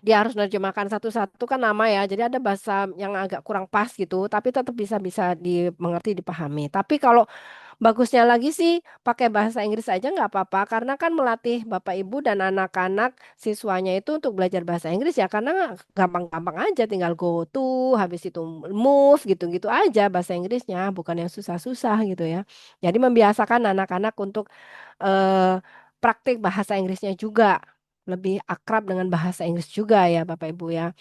dia harus menerjemahkan satu-satu kan nama ya. Jadi ada bahasa yang agak kurang pas gitu, tapi tetap bisa bisa dimengerti, dipahami. Tapi kalau bagusnya lagi sih pakai bahasa Inggris aja nggak apa-apa karena kan melatih Bapak Ibu dan anak-anak siswanya itu untuk belajar bahasa Inggris ya karena gampang-gampang aja tinggal go to habis itu move gitu-gitu aja bahasa Inggrisnya bukan yang susah-susah gitu ya. Jadi membiasakan anak-anak untuk eh, praktik bahasa Inggrisnya juga lebih akrab dengan bahasa Inggris juga ya Bapak Ibu ya.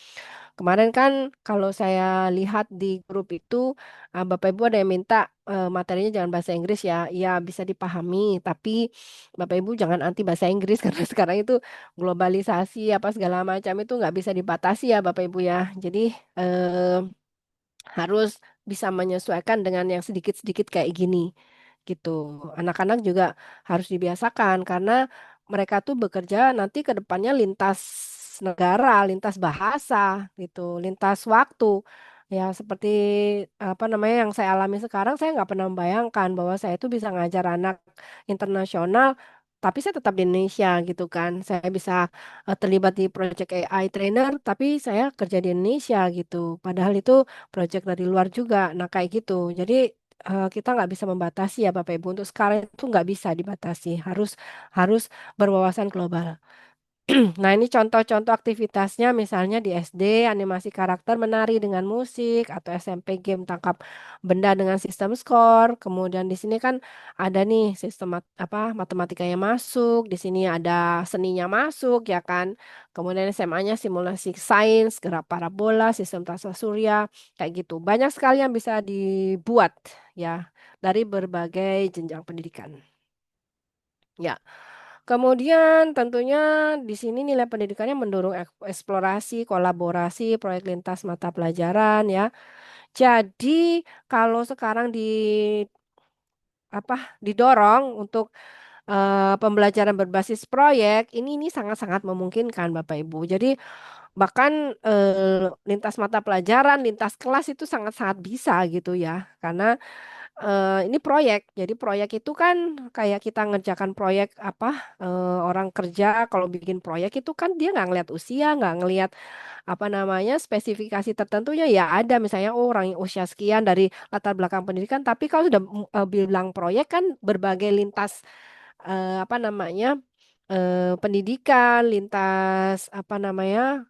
Kemarin kan kalau saya lihat di grup itu Bapak Ibu ada yang minta materinya jangan bahasa Inggris ya. Ya bisa dipahami, tapi Bapak Ibu jangan anti bahasa Inggris karena sekarang itu globalisasi apa segala macam itu nggak bisa dibatasi ya Bapak Ibu ya. Jadi eh, harus bisa menyesuaikan dengan yang sedikit-sedikit kayak gini gitu. Anak-anak juga harus dibiasakan karena mereka tuh bekerja nanti ke depannya lintas negara, lintas bahasa gitu, lintas waktu. Ya seperti apa namanya yang saya alami sekarang, saya nggak pernah membayangkan bahwa saya itu bisa ngajar anak internasional, tapi saya tetap di Indonesia gitu kan. Saya bisa terlibat di project AI trainer, tapi saya kerja di Indonesia gitu. Padahal itu project dari luar juga. Nah kayak gitu. Jadi kita nggak bisa membatasi ya Bapak Ibu. Untuk sekarang itu nggak bisa dibatasi. Harus harus berwawasan global. Nah, ini contoh-contoh aktivitasnya misalnya di SD animasi karakter menari dengan musik atau SMP game tangkap benda dengan sistem skor. Kemudian di sini kan ada nih sistem apa matematikanya masuk, di sini ada seninya masuk ya kan. Kemudian SMA-nya simulasi sains, gerak parabola, sistem tata surya kayak gitu. Banyak sekali yang bisa dibuat ya dari berbagai jenjang pendidikan. Ya. Kemudian tentunya di sini nilai pendidikannya mendorong eksplorasi, kolaborasi, proyek lintas mata pelajaran ya. Jadi kalau sekarang apa didorong untuk pembelajaran berbasis proyek, ini sangat-sangat memungkinkan Bapak Ibu. Jadi bahkan lintas mata pelajaran, lintas kelas itu sangat-sangat bisa gitu ya. Karena ini proyek. Jadi proyek itu kan kayak kita ngerjakan proyek apa, orang kerja kalau bikin proyek itu kan dia nggak ngeliat usia, nggak ngeliat apa namanya spesifikasi tertentunya, ya ada misalnya oh, orang yang usia sekian dari latar belakang pendidikan, tapi kalau sudah bilang proyek kan berbagai lintas apa namanya pendidikan, lintas apa namanya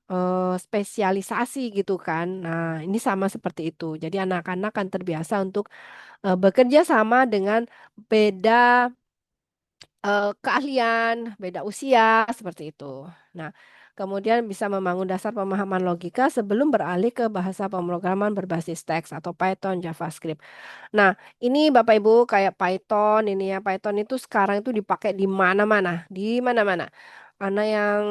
spesialisasi gitu kan. Nah, ini sama seperti itu. Jadi anak-anak kan terbiasa untuk bekerja sama dengan beda keahlian, beda usia, seperti itu. Nah, kemudian bisa membangun dasar pemahaman logika sebelum beralih ke bahasa pemrograman berbasis teks atau Python, JavaScript. Nah, ini Bapak Ibu kayak Python ini ya, Python itu sekarang itu dipakai di mana-mana, di mana-mana. Karena yang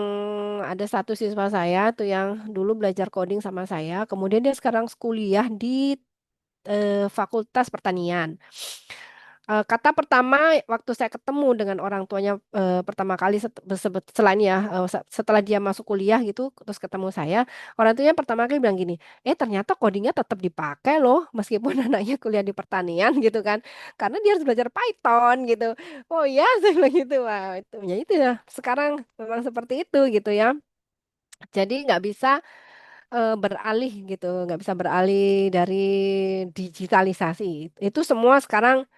ada satu siswa saya tuh yang dulu belajar coding sama saya, kemudian dia sekarang kuliah di Fakultas Pertanian. Kata pertama waktu saya ketemu dengan orang tuanya pertama kali selain ya setelah dia masuk kuliah gitu terus ketemu saya, orang tuanya pertama kali bilang gini, ternyata codingnya tetap dipakai loh meskipun anaknya kuliah di pertanian gitu kan, karena dia harus belajar Python gitu. Oh ya, saya bilang gitu. Wah, itu ya sekarang memang seperti itu gitu ya. Jadi nggak bisa beralih gitu, nggak bisa beralih dari digitalisasi. Itu semua sekarang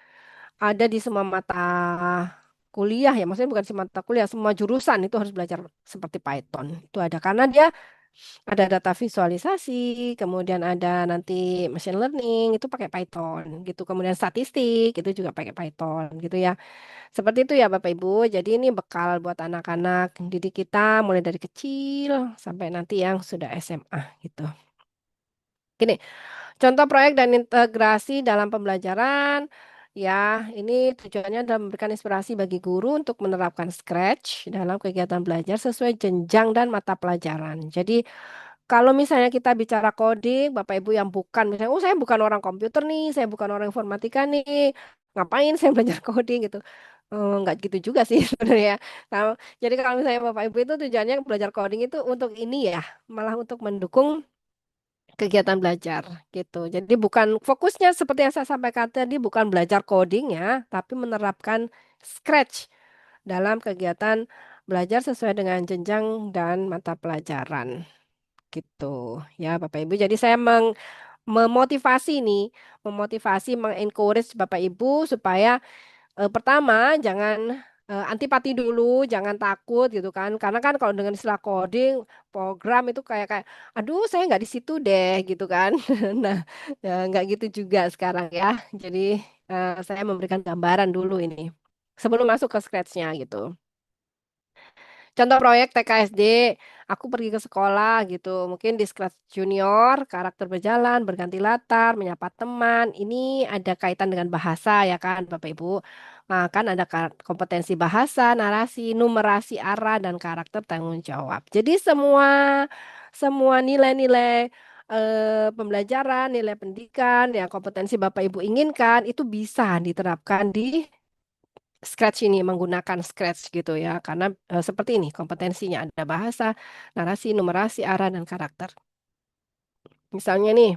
ada di semua mata kuliah ya, maksudnya bukan semua mata kuliah, semua jurusan itu harus belajar seperti Python. Itu ada karena dia ada data visualisasi, kemudian ada nanti machine learning itu pakai Python gitu, kemudian statistik itu juga pakai Python gitu ya. Seperti itu ya Bapak Ibu. Jadi ini bekal buat anak-anak didik kita mulai dari kecil sampai nanti yang sudah SMA gitu. Gini, contoh proyek dan integrasi dalam pembelajaran, ya, ini tujuannya adalah memberikan inspirasi bagi guru untuk menerapkan Scratch dalam kegiatan belajar sesuai jenjang dan mata pelajaran. Jadi, kalau misalnya kita bicara coding, Bapak Ibu yang bukan, misalnya, oh saya bukan orang komputer nih, saya bukan orang informatika nih, ngapain saya belajar coding gitu. Nggak gitu juga sih sebenarnya. Kalau, jadi kalau misalnya Bapak Ibu itu tujuannya belajar coding itu untuk ini ya, malah untuk mendukung kegiatan belajar gitu. Jadi bukan fokusnya seperti yang saya sampaikan tadi bukan belajar coding ya, tapi menerapkan Scratch dalam kegiatan belajar sesuai dengan jenjang dan mata pelajaran gitu. Ya, Bapak Ibu. Jadi saya memotivasi nih, memotivasi, mengencourage Bapak Ibu supaya pertama, jangan antipati dulu, jangan takut gitu kan. Karena kan kalau dengan istilah coding, program itu kayak kayak, aduh saya nggak di situ deh gitu kan. Nah, ya, nggak gitu juga sekarang ya. Jadi saya memberikan gambaran dulu ini sebelum masuk ke scratch-nya gitu. Contoh proyek TKSD, aku pergi ke sekolah gitu, mungkin di kelas junior, karakter berjalan, berganti latar, menyapa teman, ini ada kaitan dengan bahasa ya kan Bapak Ibu. Nah, kan ada kompetensi bahasa, narasi, numerasi arah, dan karakter tanggung jawab. Jadi semua semua nilai-nilai pembelajaran, nilai pendidikan, ya kompetensi Bapak Ibu inginkan itu bisa diterapkan di Scratch ini menggunakan Scratch gitu ya, karena seperti ini kompetensinya ada bahasa, narasi, numerasi, arah, dan karakter. Misalnya nih,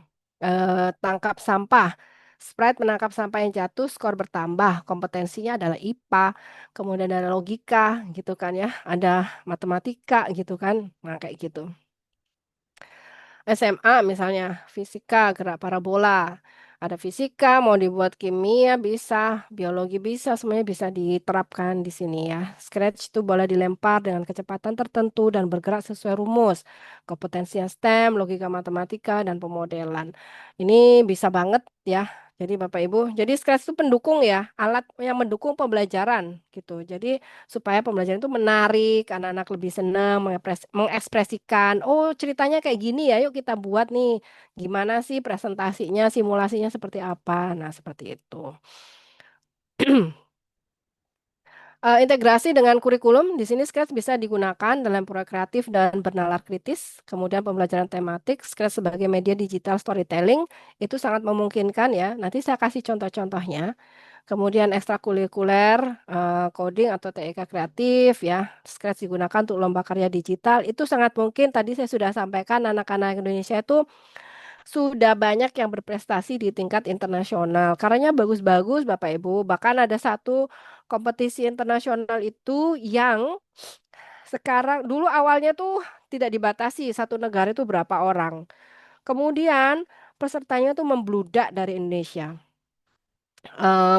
tangkap sampah. Sprite menangkap sampah yang jatuh, skor bertambah. Kompetensinya adalah IPA, kemudian ada logika gitu kan ya, ada matematika gitu kan, nah kayak gitu. SMA misalnya, fisika, gerak parabola. Ada fisika, mau dibuat kimia bisa, biologi bisa, semuanya bisa diterapkan di sini ya. Scratch itu boleh dilempar dengan kecepatan tertentu dan bergerak sesuai rumus. Kompetensi STEM, logika matematika, dan pemodelan. Ini bisa banget ya. Jadi Bapak Ibu, jadi Scratch itu pendukung ya, alat yang mendukung pembelajaran gitu. Jadi supaya pembelajaran itu menarik, anak-anak lebih senang mengekspresikan, oh ceritanya kayak gini ya, yuk kita buat nih, gimana sih presentasinya, simulasinya seperti apa, nah seperti itu. Integrasi dengan kurikulum, di sini Scratch bisa digunakan dalam proyek kreatif dan bernalar kritis. Kemudian pembelajaran tematik, Scratch sebagai media digital storytelling, itu sangat memungkinkan ya. Nanti saya kasih contoh-contohnya. Kemudian ekstrakurikuler, coding atau TEK kreatif ya. Scratch digunakan untuk lomba karya digital. Itu sangat mungkin tadi saya sudah sampaikan anak-anak Indonesia itu sudah banyak yang berprestasi di tingkat internasional. Karyanya bagus-bagus, Bapak Ibu. Bahkan ada satu kompetisi internasional itu yang sekarang dulu awalnya tuh tidak dibatasi satu negara itu berapa orang. Kemudian pesertanya tuh membludak dari Indonesia.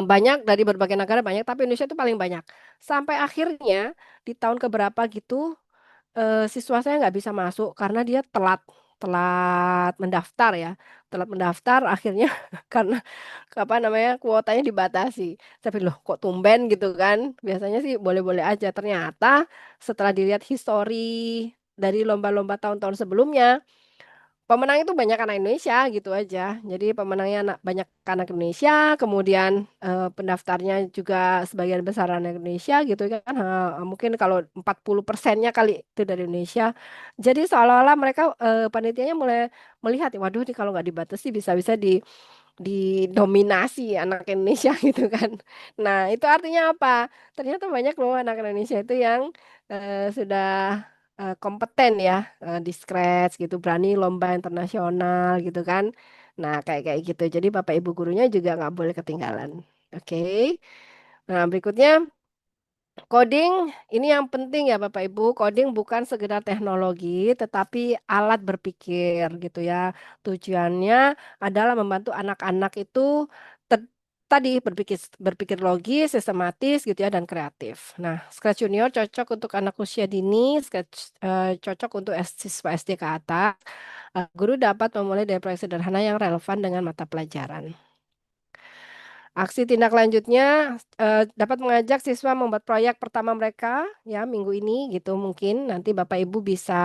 Banyak dari berbagai negara banyak, tapi Indonesia itu paling banyak. Sampai akhirnya di tahun keberapa gitu siswa saya nggak bisa masuk karena dia telat telat mendaftar ya, telat mendaftar akhirnya karena apa namanya kuotanya dibatasi. Tapi loh kok tumben gitu kan? Biasanya sih boleh-boleh aja. Ternyata setelah dilihat histori dari lomba-lomba tahun-tahun sebelumnya, pemenang itu banyak anak Indonesia gitu aja. Jadi pemenangnya banyak anak Indonesia, kemudian pendaftarnya juga sebagian besar anak Indonesia gitu kan. Mungkin kalau 40%-nya kali itu dari Indonesia. Jadi seolah-olah mereka panitianya mulai melihat, waduh nih kalau nggak dibatasi bisa-bisa didominasi anak Indonesia gitu kan. Nah, itu artinya apa? Ternyata banyak loh anak Indonesia itu yang sudah kompeten ya, di Scratch gitu, berani lomba internasional gitu kan. Nah, kayak kayak gitu. Jadi Bapak Ibu gurunya juga nggak boleh ketinggalan. Oke. Nah, berikutnya coding ini yang penting ya Bapak Ibu. Coding bukan sekedar teknologi, tetapi alat berpikir gitu ya. Tujuannya adalah membantu anak-anak itu ter- tadi berpikir berpikir logis, sistematis gitu ya dan kreatif. Nah, Scratch Junior cocok untuk anak usia dini, Scratch cocok untuk siswa SD ke atas. Guru dapat memulai dari proyek sederhana yang relevan dengan mata pelajaran. Aksi tindak lanjutnya dapat mengajak siswa membuat proyek pertama mereka ya minggu ini gitu mungkin nanti Bapak Ibu bisa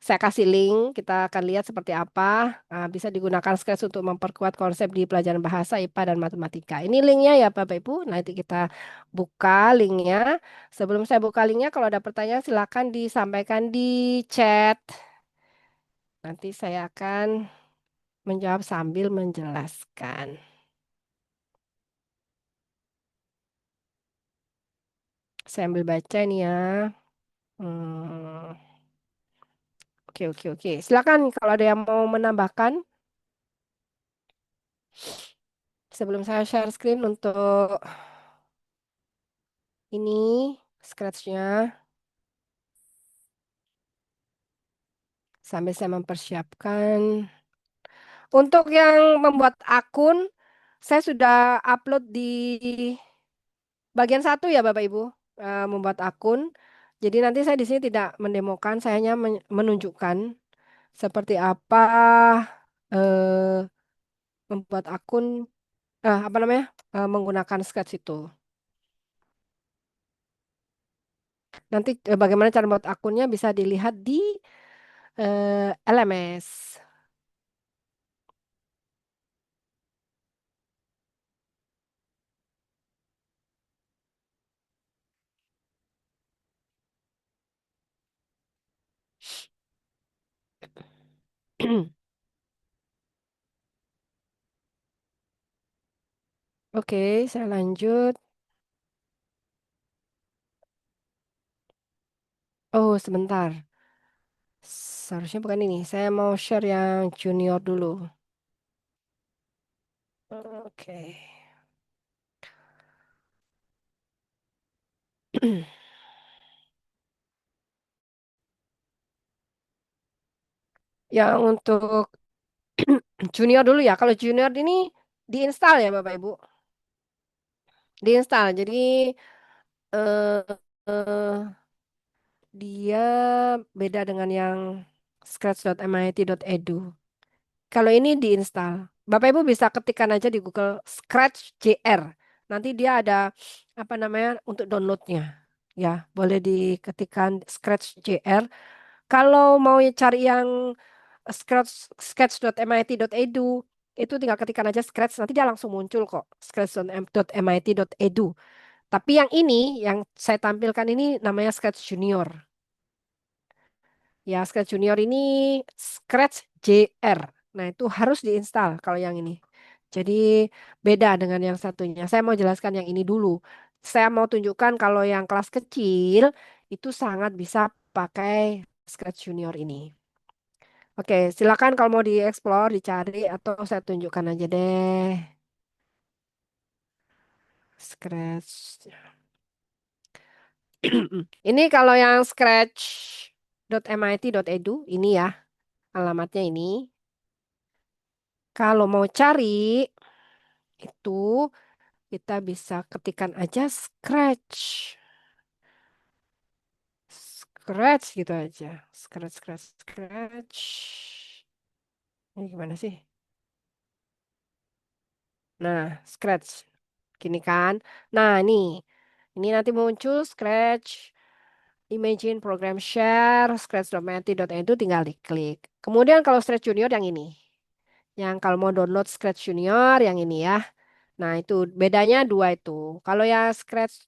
saya kasih link kita akan lihat seperti apa. Bisa digunakan Scratch untuk memperkuat konsep di pelajaran bahasa IPA dan matematika. Ini linknya ya Bapak Ibu nanti kita buka linknya. Sebelum saya buka linknya kalau ada pertanyaan silakan disampaikan di chat. Nanti saya akan menjawab sambil menjelaskan. Saya ambil baca nih ya. Hmm, oke, oke, oke. Silakan kalau ada yang mau menambahkan sebelum saya share screen untuk ini scratch-nya sambil saya mempersiapkan. Untuk yang membuat akun, saya sudah upload di bagian satu ya Bapak Ibu, membuat akun. Jadi nanti saya di sini tidak mendemokan, saya hanya menunjukkan seperti apa eh, membuat akun, apa namanya, menggunakan Scratch itu. Nanti bagaimana cara membuat akunnya bisa dilihat di LMS. Oke, saya lanjut. Oh, sebentar. Seharusnya bukan ini. Saya mau share yang junior dulu. Oke. Yang untuk junior dulu ya. Kalau junior ini diinstal ya Bapak Ibu. Diinstal. Jadi eh, eh, dia beda dengan yang scratch.mit.edu. Kalau ini diinstal. Bapak Ibu bisa ketikkan aja di Google Scratch JR. Nanti dia ada apa namanya untuk downloadnya. Ya, boleh diketikkan Scratch JR. Kalau mau cari yang sketch.mit.edu itu tinggal ketikkan aja Scratch nanti dia langsung muncul kok sketch.mit.edu. Tapi yang ini yang saya tampilkan ini namanya Scratch Junior. Ya, Scratch Junior ini Scratch JR. Nah, itu harus diinstal kalau yang ini. Jadi beda dengan yang satunya. Saya mau jelaskan yang ini dulu. Saya mau tunjukkan kalau yang kelas kecil itu sangat bisa pakai Scratch Junior ini. Oke, silakan kalau mau dieksplor, dicari atau saya tunjukkan aja deh. Scratch. Ini kalau yang scratch.mit.edu ini ya, alamatnya ini. Kalau mau cari itu kita bisa ketikkan aja scratch. Scratch gitu aja. Scratch, scratch, scratch. Ini gimana sih? Nah, scratch. Gini kan. Nah, ini nanti muncul scratch. Imagine program share, scratch.menti.edu tinggal diklik. Kemudian kalau Scratch Junior yang ini. Yang kalau mau download Scratch Junior yang ini ya. Nah, itu bedanya dua itu. Kalau yang Scratch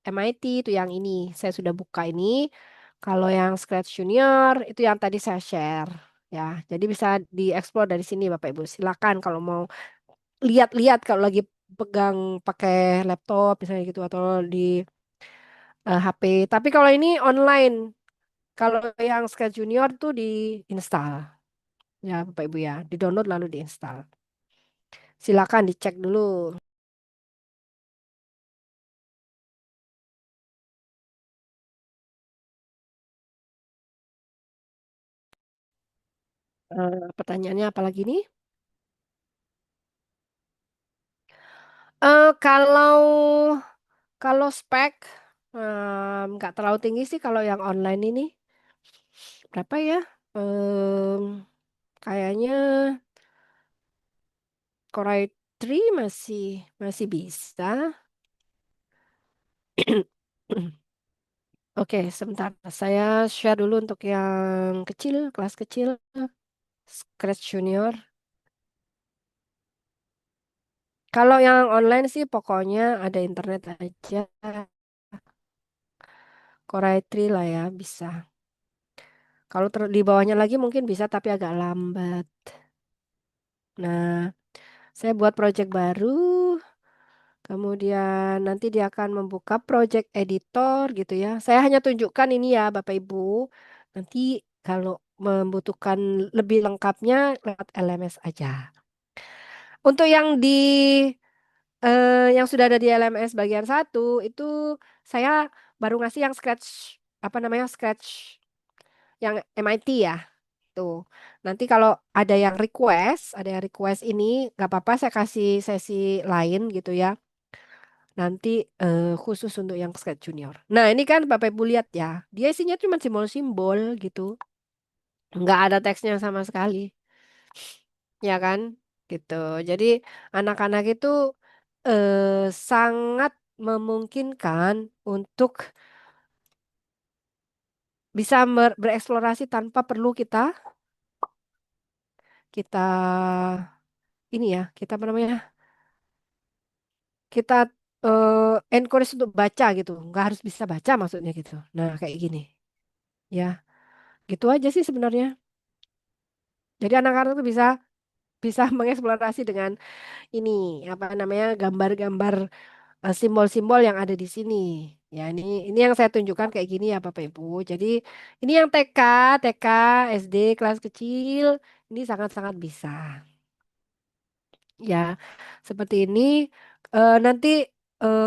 .mit itu yang ini. Saya sudah buka ini. Kalau yang Scratch Junior itu yang tadi saya share. Ya, jadi bisa dieksplor dari sini Bapak Ibu. Silakan kalau mau lihat-lihat kalau lagi pegang pakai laptop misalnya gitu atau di HP. Tapi kalau ini online, kalau yang Sketch Junior tuh diinstal ya Bapak Ibu ya, di-download lalu diinstal. Silakan dicek dulu. Pertanyaannya apa lagi nih? Kalau kalau spek nggak terlalu tinggi sih kalau yang online ini. Berapa ya? Kayaknya Core i3 masih masih bisa. Oke, sebentar. Saya share dulu untuk yang kecil, kelas kecil, Scratch Junior. Kalau yang online sih pokoknya ada internet aja. Core i3 lah ya, bisa. Kalau di bawahnya lagi mungkin bisa tapi agak lambat. Nah, saya buat project baru, kemudian nanti dia akan membuka project editor gitu ya. Saya hanya tunjukkan ini ya Bapak Ibu. Nanti kalau membutuhkan lebih lengkapnya lewat LMS aja. Untuk yang sudah ada di LMS bagian satu itu saya baru ngasih yang scratch apa namanya scratch yang MIT ya tuh. Nanti kalau ada yang request ini nggak apa-apa saya kasih sesi lain gitu ya. Nanti khusus untuk yang scratch junior. Nah ini kan Bapak Ibu lihat ya, dia isinya cuma simbol-simbol gitu, nggak ada teksnya sama sekali, ya kan? Gitu. Jadi anak-anak itu sangat memungkinkan untuk bisa bereksplorasi tanpa perlu kita kita ini ya kita apa namanya kita encourage untuk baca gitu nggak harus bisa baca maksudnya gitu nah kayak gini ya gitu aja sih sebenarnya jadi anak-anak tuh bisa bisa mengeksplorasi dengan ini apa namanya gambar-gambar simbol-simbol yang ada di sini. Ya, ini yang saya tunjukkan kayak gini ya Bapak Ibu. Jadi ini yang TK, SD kelas kecil ini sangat-sangat bisa. Ya, seperti ini nanti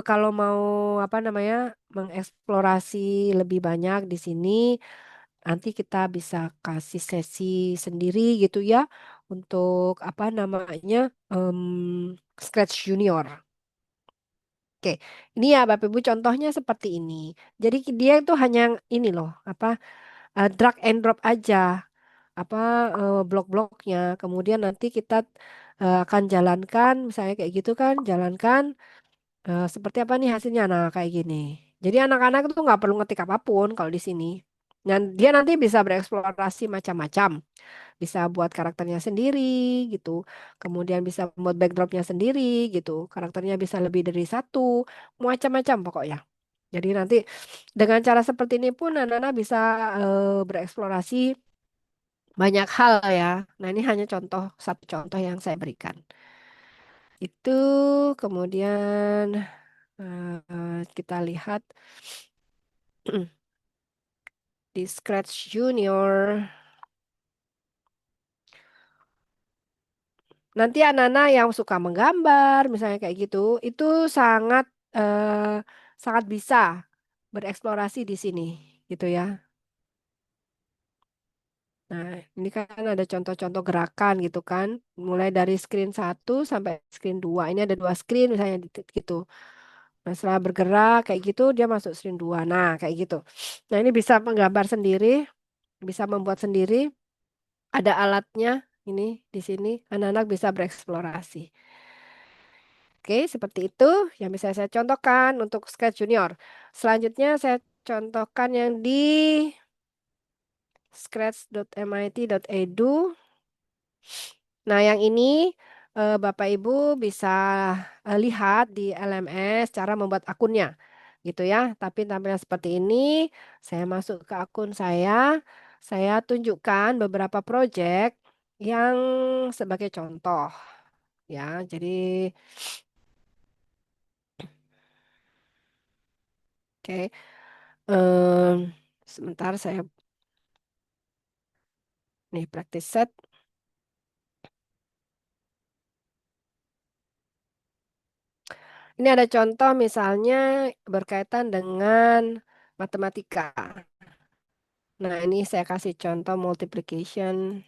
kalau mau apa namanya mengeksplorasi lebih banyak di sini, nanti kita bisa kasih sesi sendiri gitu ya untuk apa namanya em, Scratch Junior. Oke, ini ya Bapak Ibu contohnya seperti ini. Jadi dia itu hanya ini loh, apa drag and drop aja, apa blok-bloknya. Kemudian nanti kita akan jalankan, misalnya kayak gitu kan, jalankan seperti apa nih hasilnya. Nah kayak gini. Jadi anak-anak itu nggak perlu ngetik apapun kalau di sini. Dan dia nanti bisa bereksplorasi macam-macam bisa buat karakternya sendiri gitu. Kemudian bisa buat backdropnya sendiri gitu. Karakternya bisa lebih dari satu, macam-macam pokoknya. Jadi nanti dengan cara seperti ini pun anak-anak bisa bereksplorasi banyak hal ya. Nah ini hanya satu contoh yang saya berikan. Itu kemudian kita lihat di Scratch Junior. Nanti anak-anak yang suka menggambar, misalnya kayak gitu, itu sangat eh, sangat bisa bereksplorasi di sini, gitu ya. Nah, ini kan ada contoh-contoh gerakan gitu kan, mulai dari screen 1 sampai screen 2. Ini ada 2 screen misalnya gitu. Nah, setelah bergerak kayak gitu, dia masuk screen 2. Nah, kayak gitu. Nah, ini bisa menggambar sendiri, bisa membuat sendiri. Ada alatnya ini di sini, anak-anak bisa bereksplorasi. Oke, seperti itu yang bisa saya contohkan untuk Sketch Junior. Selanjutnya saya contohkan yang di scratch.mit.edu. Nah, yang ini Bapak Ibu bisa lihat di LMS cara membuat akunnya. Gitu ya. Tapi tampilnya seperti ini. Saya masuk ke akun saya tunjukkan beberapa project yang sebagai contoh ya. Jadi oke. Sebentar saya nih practice set. Ini ada contoh misalnya berkaitan dengan matematika. Nah, ini saya kasih contoh multiplication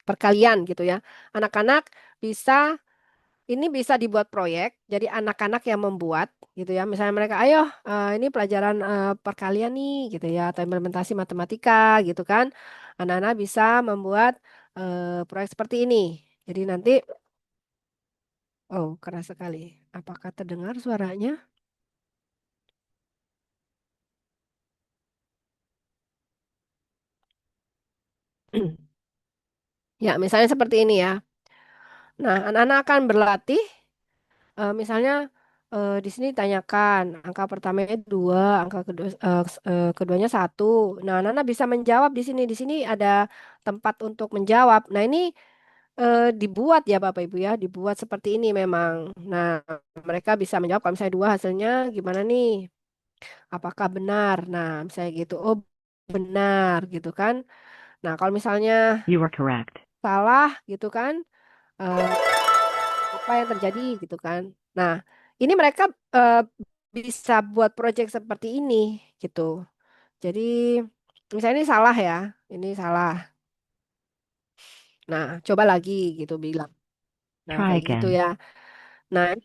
perkalian gitu ya. Anak-anak bisa ini bisa dibuat proyek. Jadi anak-anak yang membuat gitu ya. Misalnya mereka, ayo ini pelajaran perkalian nih gitu ya atau implementasi matematika gitu kan. Anak-anak bisa membuat proyek seperti ini. Jadi nanti oh, keras sekali. Apakah terdengar suaranya? Ya, misalnya seperti ini ya. Nah, anak-anak akan berlatih, misalnya di sini tanyakan angka pertamanya 2, angka kedua, keduanya 1. Nah, anak-anak bisa menjawab di sini. Di sini ada tempat untuk menjawab. Nah, ini dibuat ya Bapak Ibu ya, dibuat seperti ini memang. Nah, mereka bisa menjawab kalau misalnya 2 hasilnya gimana nih? Apakah benar? Nah, misalnya gitu. Oh, benar gitu kan. Nah, kalau misalnya You are correct. salah gitu kan. eh, Apa yang terjadi gitu kan. Nah, ini mereka bisa buat project seperti ini gitu. Jadi misalnya ini salah ya, ini salah. Nah, coba lagi gitu bilang. Nah, Try kayak gitu again. ya. Nah, ini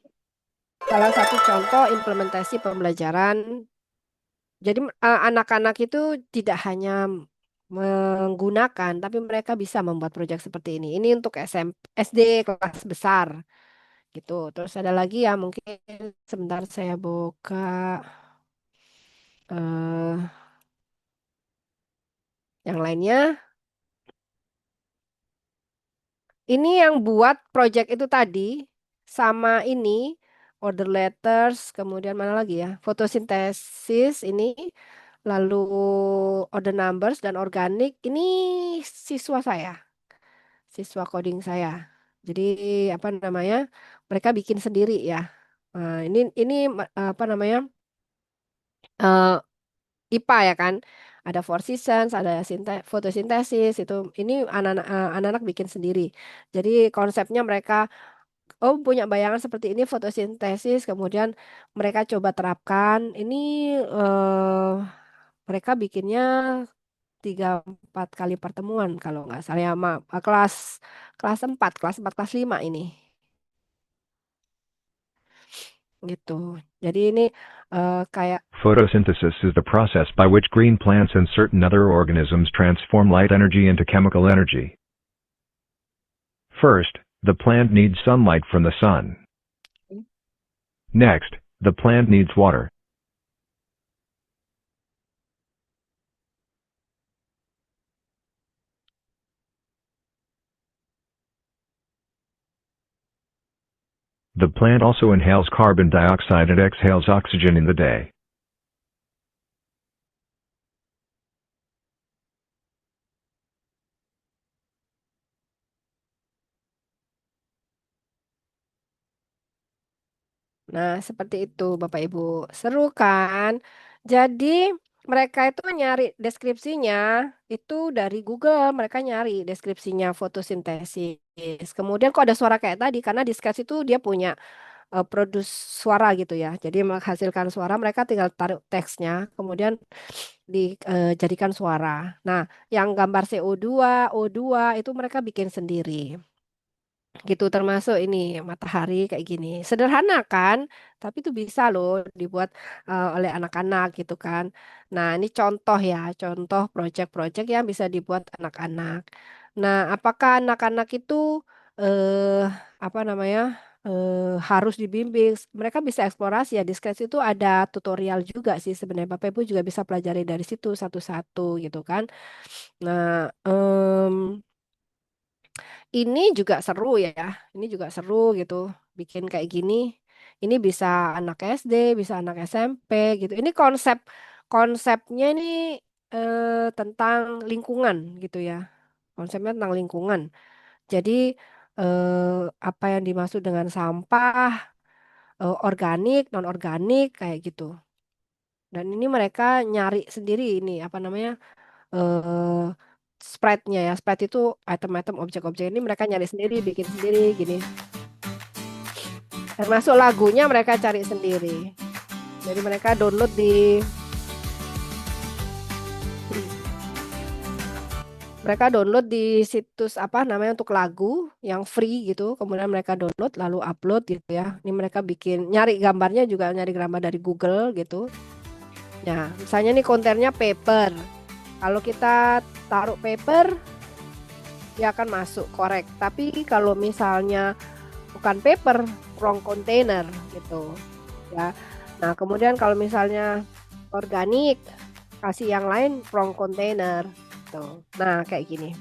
salah satu contoh implementasi pembelajaran. Jadi anak-anak itu tidak hanya menggunakan, tapi mereka bisa membuat project seperti ini. Ini untuk SMP, SD kelas besar gitu. Terus ada lagi ya mungkin sebentar saya buka eh yang lainnya. Ini yang buat project itu tadi sama ini order letters, kemudian mana lagi ya? Fotosintesis ini, lalu order numbers dan organik. Ini siswa saya, siswa coding saya. Jadi apa namanya? Mereka bikin sendiri ya. Nah, ini apa namanya? eh, IPA ya kan. Ada Four Seasons, ada fotosintesis itu. Ini anak-anak bikin sendiri. Jadi konsepnya mereka oh punya bayangan seperti ini fotosintesis, kemudian mereka coba terapkan. Ini eh, mereka bikinnya 3 4 kali pertemuan kalau nggak salah ya, kelas kelas 4 kelas 5 ini gitu. Jadi ini kayak Photosynthesis is the process by which green plants and certain other organisms transform light energy into chemical energy. First, the plant needs sunlight from the sun. Next, the plant needs water. The plant also inhales carbon dioxide and exhales oxygen in the day. nah seperti itu Bapak Ibu. Seru kan? Jadi mereka itu nyari deskripsinya itu dari Google, mereka nyari deskripsinya fotosintesis. Kemudian kok ada suara kayak tadi, karena di Sketch itu dia punya produce suara gitu ya. Jadi menghasilkan suara, mereka tinggal taruh teksnya, kemudian dijadikan suara. Nah, yang gambar CO2, O2 itu mereka bikin sendiri. Gitu termasuk ini matahari kayak gini. Sederhana kan? Tapi itu bisa loh dibuat oleh anak-anak gitu kan. Nah, ini contoh ya, contoh proyek-proyek yang bisa dibuat anak-anak. Nah, apakah anak-anak itu eh apa namanya? Harus dibimbing. Mereka bisa eksplorasi ya. Di Sketch itu ada tutorial juga sih sebenarnya. Bapak Ibu juga bisa pelajari dari situ satu-satu gitu kan. Nah, ini juga seru ya. Ini juga seru gitu. Bikin kayak gini. Ini bisa anak SD, bisa anak SMP gitu. Ini konsepnya ini tentang lingkungan gitu ya. Konsepnya tentang lingkungan. Jadi apa yang dimaksud dengan sampah, organik, non organik kayak gitu. Dan ini mereka nyari sendiri ini apa namanya? eh sprite-nya ya. Sprite itu item-item objek-objek ini mereka nyari sendiri, bikin sendiri gini. Termasuk lagunya mereka cari sendiri. Jadi mereka download di situs apa namanya untuk lagu yang free gitu. Kemudian mereka download lalu upload gitu ya. Ini mereka bikin nyari gambarnya juga nyari gambar dari Google gitu. Nah, misalnya nih kontennya paper. Kalau kita taruh paper, dia akan masuk korek. Tapi kalau misalnya bukan paper, wrong container gitu ya. Nah, kemudian kalau misalnya organik, kasih yang lain wrong container gitu. Nah, kayak gini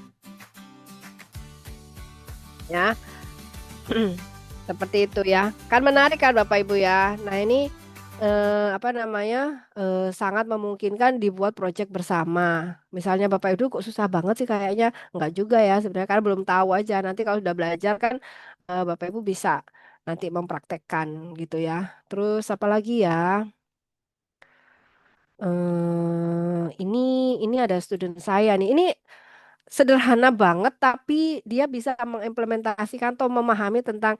ya. Seperti itu ya. Kan menarik kan Bapak Ibu ya. Nah, ini apa namanya? Sangat memungkinkan dibuat proyek bersama. Misalnya Bapak Ibu kok susah banget sih kayaknya. Enggak juga ya sebenarnya kan belum tahu aja. Nanti kalau sudah belajar kan Bapak Ibu bisa nanti mempraktekkan gitu ya. Terus apa lagi ya? Ini ada student saya nih. Ini sederhana banget tapi dia bisa mengimplementasikan atau memahami tentang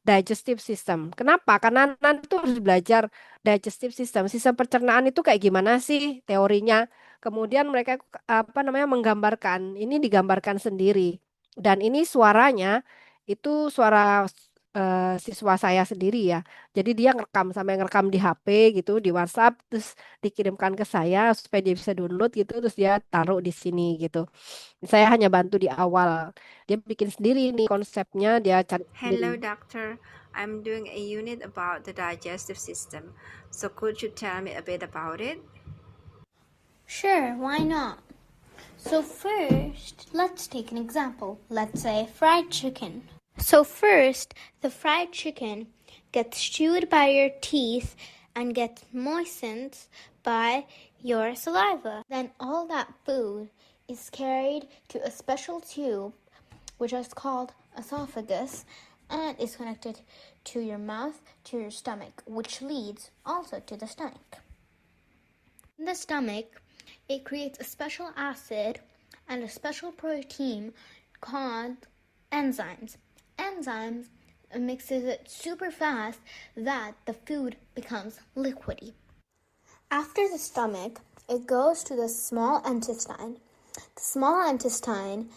digestive system. Kenapa? Karena nanti tuh harus belajar digestive system. Sistem pencernaan itu kayak gimana sih teorinya? Kemudian mereka apa namanya menggambarkan. Ini digambarkan sendiri. Dan ini suaranya itu suara siswa saya sendiri ya. Jadi dia ngerekam sampai ngerekam di HP gitu, di WhatsApp, terus dikirimkan ke saya supaya dia bisa download gitu, terus dia taruh di sini gitu. Saya hanya bantu di awal. Dia bikin sendiri nih konsepnya, dia cari sendiri. Hello, doctor. I'm doing a unit about the digestive system. So, could you tell me a bit about it? Sure, why not? So first, let's take an example. Let's say fried chicken. So first, the fried chicken gets chewed by your teeth and gets moistened by your saliva. Then all that food is carried to a special tube, which is called esophagus, and is connected to your mouth, to your stomach, which leads also to the stomach. In the stomach, it creates a special acid and a special protein called enzymes. Enzymes mixes it super fast that the food becomes liquidy. After the stomach, it goes to the small intestine. The small intestine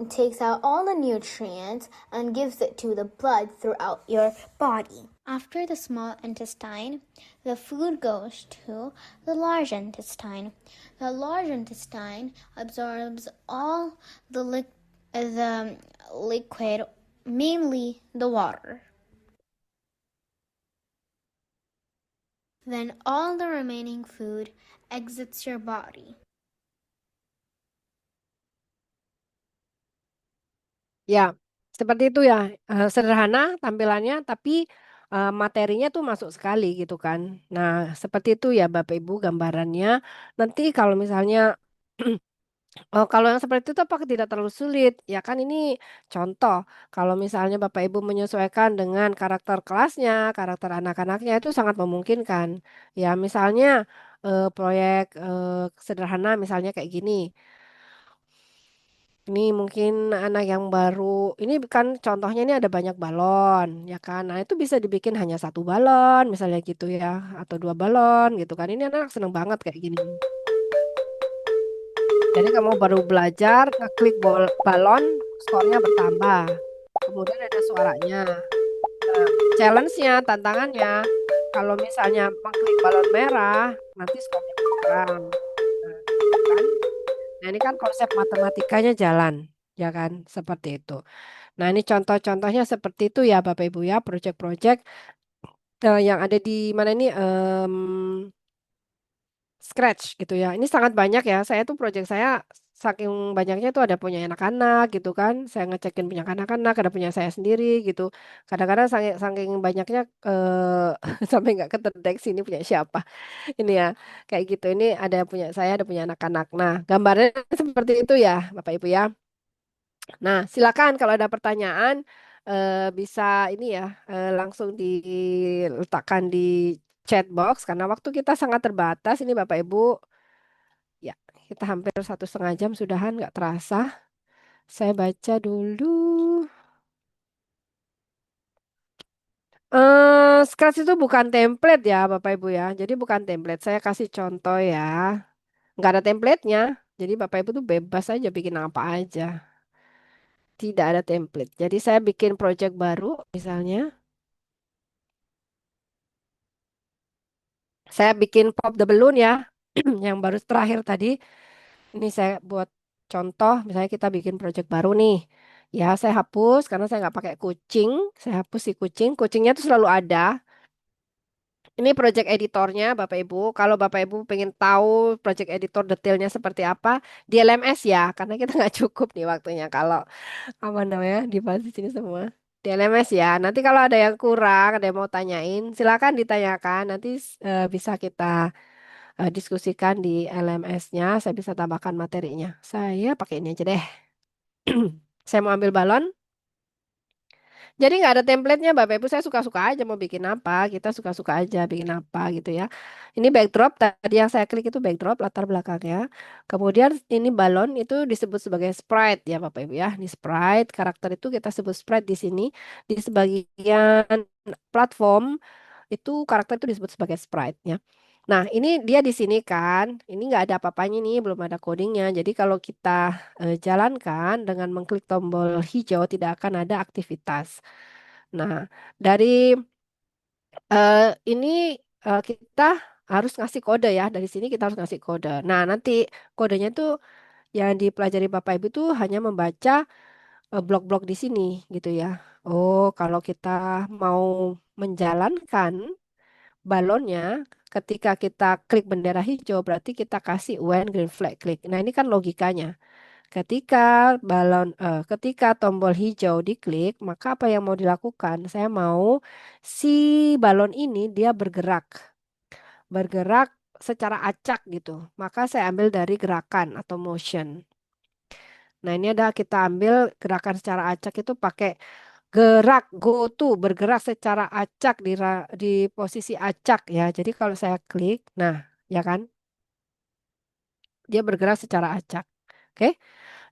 takes out all the nutrients and gives it to the blood throughout your body. After the small intestine, the food goes to the large intestine. The large intestine absorbs all the liquid, mainly the water. Then all the remaining food exits your body. Ya, seperti itu ya. Sederhana tampilannya, tapi materinya tuh masuk sekali gitu kan. Nah, seperti itu ya Bapak Ibu gambarannya. Nanti kalau misalnya Oh, kalau yang seperti itu apakah tidak terlalu sulit? Ya kan ini contoh. Kalau misalnya Bapak Ibu menyesuaikan dengan karakter kelasnya, karakter anak-anaknya itu sangat memungkinkan. Ya misalnya proyek sederhana misalnya kayak gini. Ini mungkin anak yang baru, ini kan contohnya ini ada banyak balon, ya kan? Nah itu bisa dibikin hanya satu balon, misalnya gitu ya, atau dua balon gitu kan. Ini anak seneng banget kayak gini. Jadi kamu baru belajar, ngeklik balon, skornya bertambah. Kemudian ada suaranya. Nah, challenge-nya, tantangannya, kalau misalnya mengklik balon merah, nanti skornya berkurang. Nah, gitu kan? Nah, ini kan konsep matematikanya jalan, ya kan? Seperti itu. Nah, ini contoh-contohnya seperti itu ya, Bapak Ibu ya, proyek-proyek yang ada di mana ini Scratch gitu ya. Ini sangat banyak ya. Saya tuh proyek saya saking banyaknya tuh ada punya anak-anak gitu kan. Saya ngecekin punya anak-anak, ada punya saya sendiri gitu. Kadang-kadang saking, saking banyaknya sampai nggak keterdeteksi ini punya siapa. Ini ya kayak gitu. Ini ada punya saya, ada punya anak-anak. Nah, gambarnya seperti itu ya, Bapak Ibu ya. Nah, silakan kalau ada pertanyaan bisa ini ya langsung diletakkan di chat box karena waktu kita sangat terbatas ini Bapak Ibu. Ya, kita hampir 1,5 jam sudahan nggak terasa. Saya baca dulu. Scratch itu bukan template ya Bapak Ibu ya. Jadi bukan template. Saya kasih contoh ya. Nggak ada templatenya. Jadi Bapak Ibu tuh bebas aja bikin apa aja. Tidak ada template. Jadi saya bikin project baru misalnya. Saya bikin pop the balloon ya. Yang baru terakhir tadi. Ini saya buat contoh. Misalnya kita bikin project baru nih. Ya, saya hapus karena saya nggak pakai kucing. Saya hapus si kucing. Kucingnya tuh selalu ada. Ini project editornya, Bapak Ibu. Kalau Bapak Ibu pengen tahu project editor detailnya seperti apa, di LMS ya, karena kita nggak cukup nih waktunya. Kalau apa namanya dibahas di sini semua. Di LMS ya. Nanti kalau ada yang kurang, ada yang mau tanyain, silakan ditanyakan. Nanti bisa kita diskusikan di LMS-nya. Saya bisa tambahkan materinya. Saya pakai ini aja deh. Saya mau ambil balon. Jadi nggak ada templatenya, Bapak Ibu. Saya suka-suka aja mau bikin apa. Kita suka-suka aja bikin apa gitu ya. Ini backdrop tadi yang saya klik itu backdrop latar belakangnya. Kemudian ini balon itu disebut sebagai sprite ya Bapak Ibu ya. Ini sprite karakter itu kita sebut sprite di sini. Di sebagian platform itu karakter itu disebut sebagai sprite ya. Nah, ini dia di sini kan, ini nggak ada apa-apanya nih, belum ada codingnya. Jadi kalau kita jalankan dengan mengklik tombol hijau tidak akan ada aktivitas. Nah, dari ini kita harus ngasih kode ya. Dari sini kita harus ngasih kode. Nah, nanti kodenya tuh yang dipelajari Bapak Ibu tuh hanya membaca blok-blok di sini gitu ya. Oh, kalau kita mau menjalankan balonnya, ketika kita klik bendera hijau berarti kita kasih when green flag klik. Nah, ini kan logikanya. Ketika ketika tombol hijau diklik, maka apa yang mau dilakukan? Saya mau si balon ini dia bergerak secara acak gitu. Maka saya ambil dari gerakan atau motion. Nah, ini ada kita ambil gerakan secara acak itu pakai gerak go to bergerak secara acak di posisi acak ya. Jadi kalau saya klik, nah ya kan dia bergerak secara acak. Oke.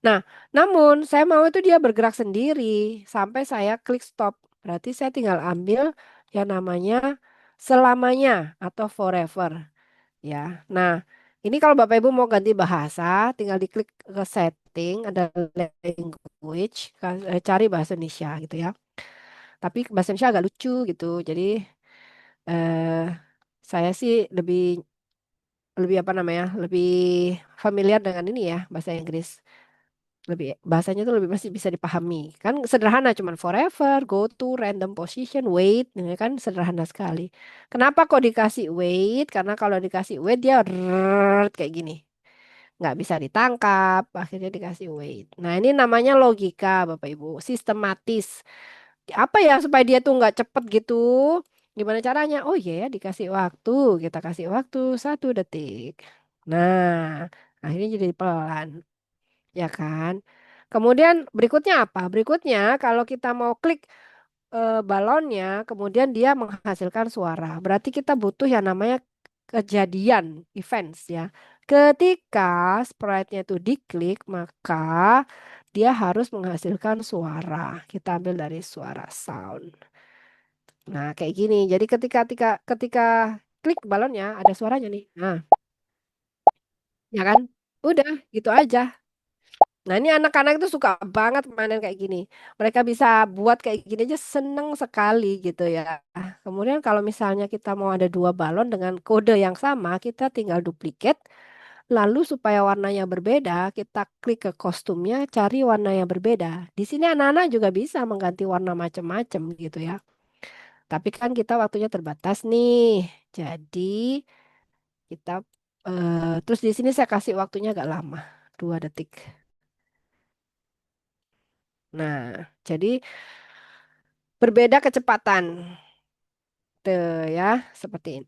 Nah, namun saya mau itu dia bergerak sendiri sampai saya klik stop. Berarti saya tinggal ambil yang namanya selamanya atau forever ya. Nah, ini kalau Bapak Ibu mau ganti bahasa, tinggal diklik ke setting, ada language, cari bahasa Indonesia gitu ya. Tapi bahasa Indonesia agak lucu gitu. Jadi eh, saya sih lebih lebih apa namanya? Lebih familiar dengan ini ya bahasa Inggris. Lebih bahasanya tuh lebih masih bisa dipahami. Kan sederhana cuman forever, go to, random position, wait, ini kan sederhana sekali. Kenapa kok dikasih wait? Karena kalau dikasih wait dia rrrr kayak gini. Nggak bisa ditangkap, akhirnya dikasih wait. Nah, ini namanya logika, Bapak Ibu, sistematis. Apa ya supaya dia tuh nggak cepet gitu? Gimana caranya? Oh iya ya, dikasih waktu, kita kasih waktu 1 detik. Nah, akhirnya jadi pelan. ya kan? Kemudian berikutnya apa? Berikutnya kalau kita mau klik balonnya, kemudian dia menghasilkan suara. Berarti kita butuh yang namanya kejadian, events ya. Ketika sprite-nya itu diklik, maka dia harus menghasilkan suara. Kita ambil dari suara sound. Nah, kayak gini. Jadi ketika klik balonnya ada suaranya nih. Nah, ya kan? Udah, gitu aja. Nah, ini anak-anak itu suka banget mainan kayak gini. Mereka bisa buat kayak gini aja seneng sekali gitu ya. Kemudian kalau misalnya kita mau ada dua balon dengan kode yang sama, kita tinggal duplikat. Lalu supaya warnanya berbeda, kita klik ke kostumnya, cari warna yang berbeda. Di sini anak-anak juga bisa mengganti warna macam-macam gitu ya. Tapi kan kita waktunya terbatas nih. Jadi kita terus di sini saya kasih waktunya agak lama, 2 detik. Nah, jadi berbeda kecepatan. Tuh ya, seperti ini.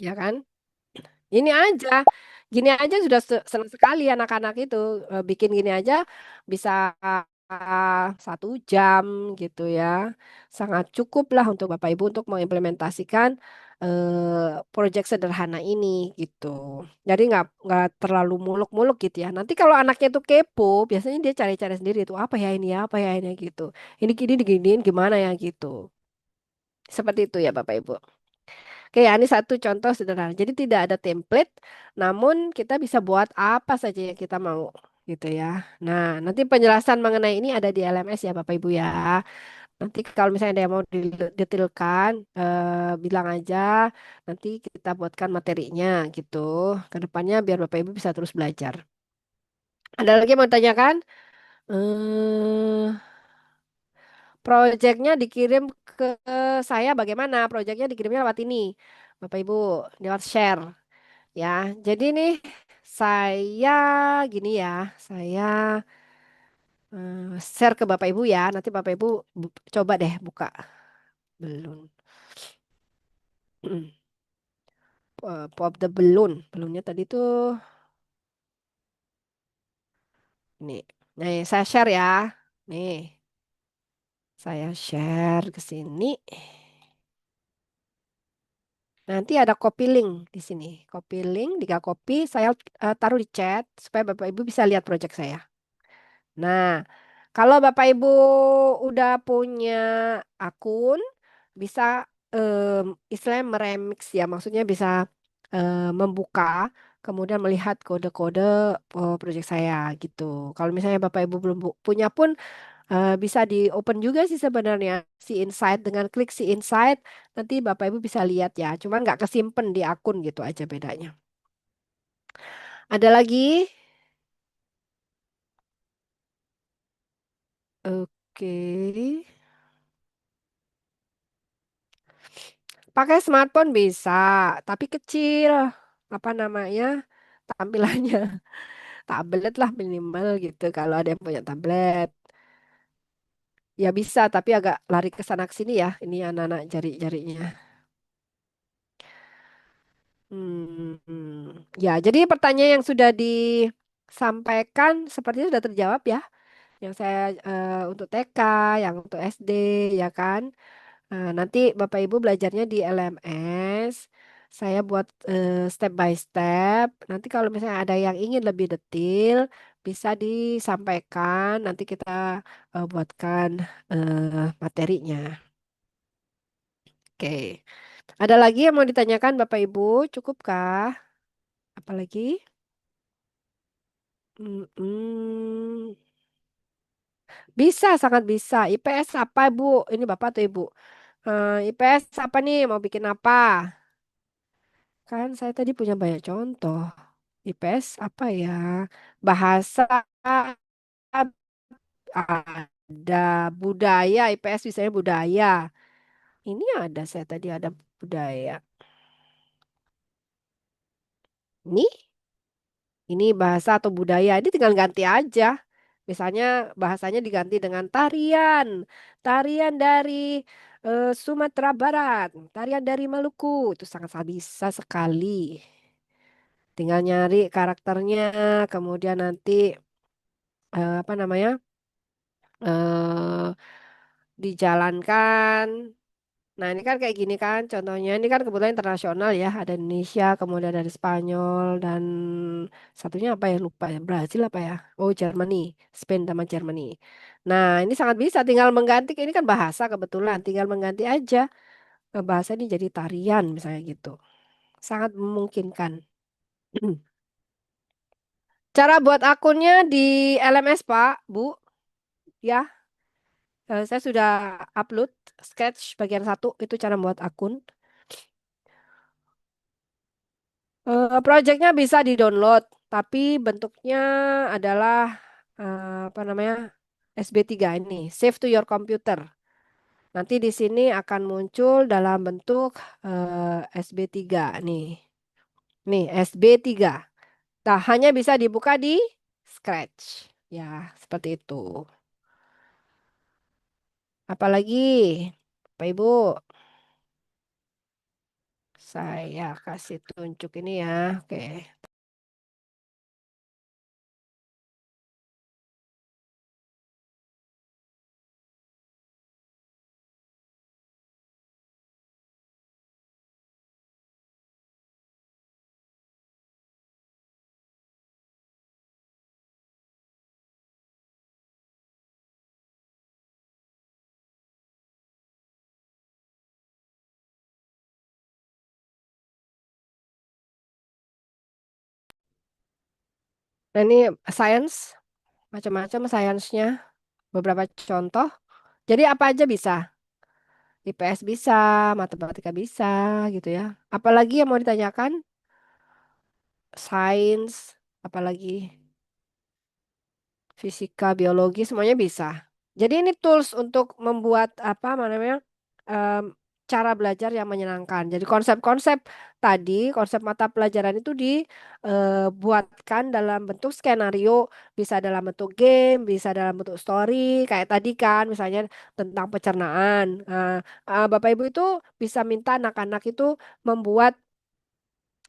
Ya kan? Ini aja. Gini aja sudah senang sekali anak-anak itu. Bikin gini aja bisa 1 jam gitu ya. Sangat cukup lah untuk Bapak Ibu untuk mengimplementasikan proyek sederhana ini gitu. Jadi nggak terlalu muluk-muluk gitu ya. Nanti kalau anaknya itu kepo, biasanya dia cari-cari sendiri itu apa ya ini ya, apa ya ini gitu. Ini diginiin gimana ya gitu. Seperti itu ya Bapak Ibu. Oke, ya, ini satu contoh sederhana. Jadi tidak ada template, namun kita bisa buat apa saja yang kita mau, gitu ya. Nah, nanti penjelasan mengenai ini ada di LMS ya, Bapak Ibu ya. Nanti kalau misalnya ada yang mau didetailkan, bilang aja. Nanti kita buatkan materinya, gitu. Ke depannya biar Bapak Ibu bisa terus belajar. Ada lagi yang mau ditanyakan? Eh, Proyeknya dikirim ke saya bagaimana? Proyeknya dikirimnya lewat ini, Bapak Ibu, lewat share. Ya, jadi nih saya gini ya, saya share ke Bapak Ibu ya. Nanti Bapak Ibu coba deh buka balloon. Pop the balloon. Balloonnya tadi tuh nih. Nih, saya share ya. Nih, saya share ke sini. Nanti ada copy link di sini. Copy link, 3 copy saya taruh di chat supaya Bapak Ibu bisa lihat project saya. Nah, kalau Bapak Ibu udah punya akun, bisa istilahnya meremix ya, maksudnya bisa membuka, kemudian melihat kode-kode project saya gitu. Kalau misalnya Bapak Ibu belum punya pun, bisa di open juga sih sebenarnya si Insight dengan klik si Insight, nanti Bapak Ibu bisa lihat ya. Cuman nggak kesimpan di akun gitu aja bedanya. Ada lagi? Oke. Pakai smartphone bisa, tapi kecil. Apa namanya? Tampilannya tablet lah minimal gitu. Kalau ada yang punya tablet, ya bisa, tapi agak lari ke sana ke sini ya. Ini anak-anak jari-jarinya. Ya, jadi pertanyaan yang sudah disampaikan sepertinya sudah terjawab ya. Yang saya untuk TK, yang untuk SD, ya kan? Nanti Bapak Ibu belajarnya di LMS. Saya buat step by step. Nanti kalau misalnya ada yang ingin lebih detail, bisa disampaikan. Nanti kita buatkan materinya. Oke. Ada lagi yang mau ditanyakan Bapak Ibu? Cukupkah? Apalagi? Mm-mm. Bisa, sangat bisa. IPS apa, Bu? Ini Bapak atau Ibu? IPS apa nih? Mau bikin apa? Kan saya tadi punya banyak contoh. IPS apa ya? Bahasa ada, budaya, IPS misalnya budaya. Ini ada saya tadi ada budaya. Ini, ini bahasa atau budaya. Ini tinggal ganti aja. Misalnya bahasanya diganti dengan tarian. Tarian dari Sumatera Barat. Tarian dari Maluku. Itu sangat-sangat bisa sekali. Tinggal nyari karakternya, kemudian nanti apa namanya eh dijalankan. Nah, ini kan kayak gini kan, contohnya ini kan kebetulan internasional ya, ada Indonesia, kemudian dari Spanyol, dan satunya apa ya, lupa ya, Brazil apa ya, oh Germany, Spain sama Germany. Nah, ini sangat bisa, tinggal mengganti, ini kan bahasa kebetulan, tinggal mengganti aja bahasa ini jadi tarian misalnya gitu. Sangat memungkinkan. Cara buat akunnya di LMS Pak, Bu, ya, saya sudah upload Sketch bagian satu, itu cara buat akun. Projectnya bisa di-download, tapi bentuknya adalah apa namanya SB3 ini, save to your computer. Nanti di sini akan muncul dalam bentuk SB3 nih. Nih, SB3. Nah, hanya bisa dibuka di Scratch. Ya, seperti itu. Apalagi, Bapak Ibu, saya kasih tunjuk ini ya. Oke. Nah, ini science, macam-macam sainsnya, beberapa contoh. Jadi apa aja bisa. IPS bisa, matematika bisa, gitu ya. Apalagi yang mau ditanyakan? Sains, apalagi fisika, biologi, semuanya bisa. Jadi ini tools untuk membuat apa namanya em, cara belajar yang menyenangkan. Jadi konsep-konsep tadi, konsep mata pelajaran itu dibuatkan dalam bentuk skenario, bisa dalam bentuk game, bisa dalam bentuk story, kayak tadi kan, misalnya tentang pencernaan. Bapak Ibu itu bisa minta anak-anak itu membuat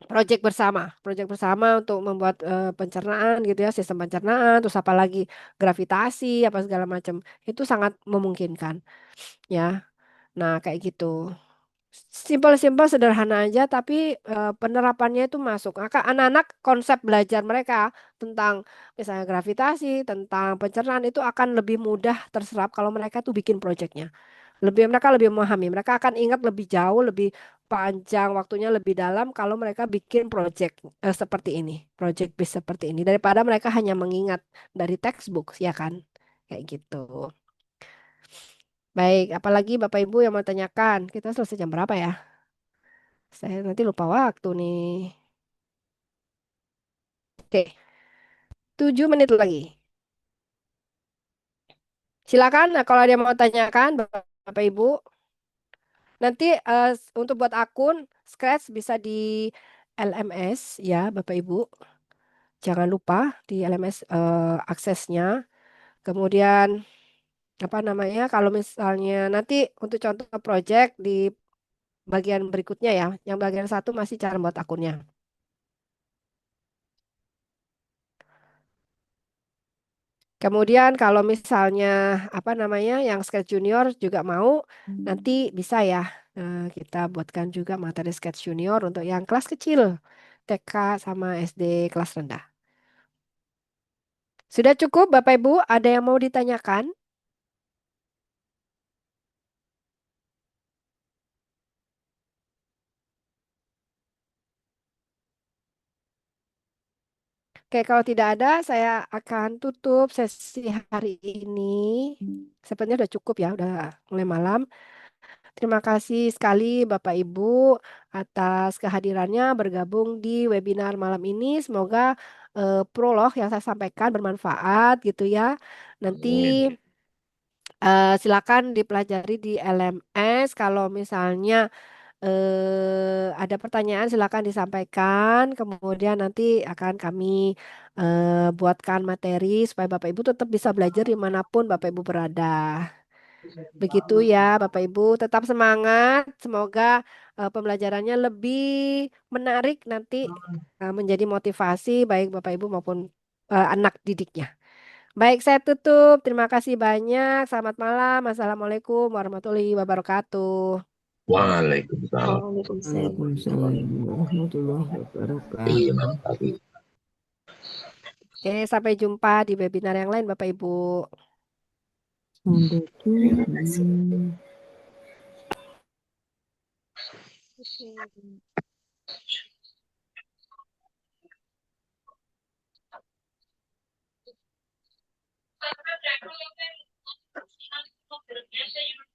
proyek bersama untuk membuat pencernaan gitu ya, sistem pencernaan, terus apa lagi gravitasi, apa segala macam. Itu sangat memungkinkan ya. Nah, kayak gitu. Simpel-simpel sederhana aja tapi penerapannya itu masuk. Anak-anak konsep belajar mereka tentang misalnya gravitasi, tentang pencernaan itu akan lebih mudah terserap kalau mereka tuh bikin proyeknya. Mereka lebih memahami, mereka akan ingat lebih jauh, lebih panjang waktunya, lebih dalam kalau mereka bikin project seperti ini, project based seperti ini daripada mereka hanya mengingat dari textbook, ya kan? Kayak gitu. Baik, apalagi Bapak Ibu yang mau tanyakan, kita selesai jam berapa ya? Saya nanti lupa waktu nih. Oke, 7 menit lagi. Silakan, nah, kalau ada yang mau tanyakan, Bapak Ibu. Nanti untuk buat akun Scratch bisa di LMS ya, Bapak Ibu. Jangan lupa di LMS aksesnya. Kemudian apa namanya? Kalau misalnya nanti untuk contoh project di bagian berikutnya ya, yang bagian satu masih cara buat akunnya. Kemudian kalau misalnya apa namanya yang Sketch Junior juga mau, nanti bisa ya kita buatkan juga materi Sketch Junior untuk yang kelas kecil, TK sama SD kelas rendah. Sudah cukup Bapak Ibu? Ada yang mau ditanyakan? Oke, kalau tidak ada, saya akan tutup sesi hari ini. Sepertinya udah cukup ya, udah mulai malam. Terima kasih sekali Bapak Ibu atas kehadirannya bergabung di webinar malam ini. Semoga prolog yang saya sampaikan bermanfaat gitu ya. Nanti Amin. silakan dipelajari di LMS. Kalau misalnya ada pertanyaan silakan disampaikan. Kemudian nanti akan kami buatkan materi supaya Bapak Ibu tetap bisa belajar dimanapun Bapak Ibu berada. Begitu ya Bapak Ibu, tetap semangat. Semoga pembelajarannya lebih menarik nanti, menjadi motivasi baik Bapak Ibu maupun anak didiknya. Baik, saya tutup. Terima kasih banyak. Selamat malam. Assalamualaikum warahmatullahi wabarakatuh. Waalaikumsalam. Waalaikumsalam. Waalaikumsalam warahmatullahi Iya, wabarakatuh. mantap. Oke, sampai jumpa di webinar yang lain Bapak Ibu. Sampai Terima kasih. jumpa. Oke.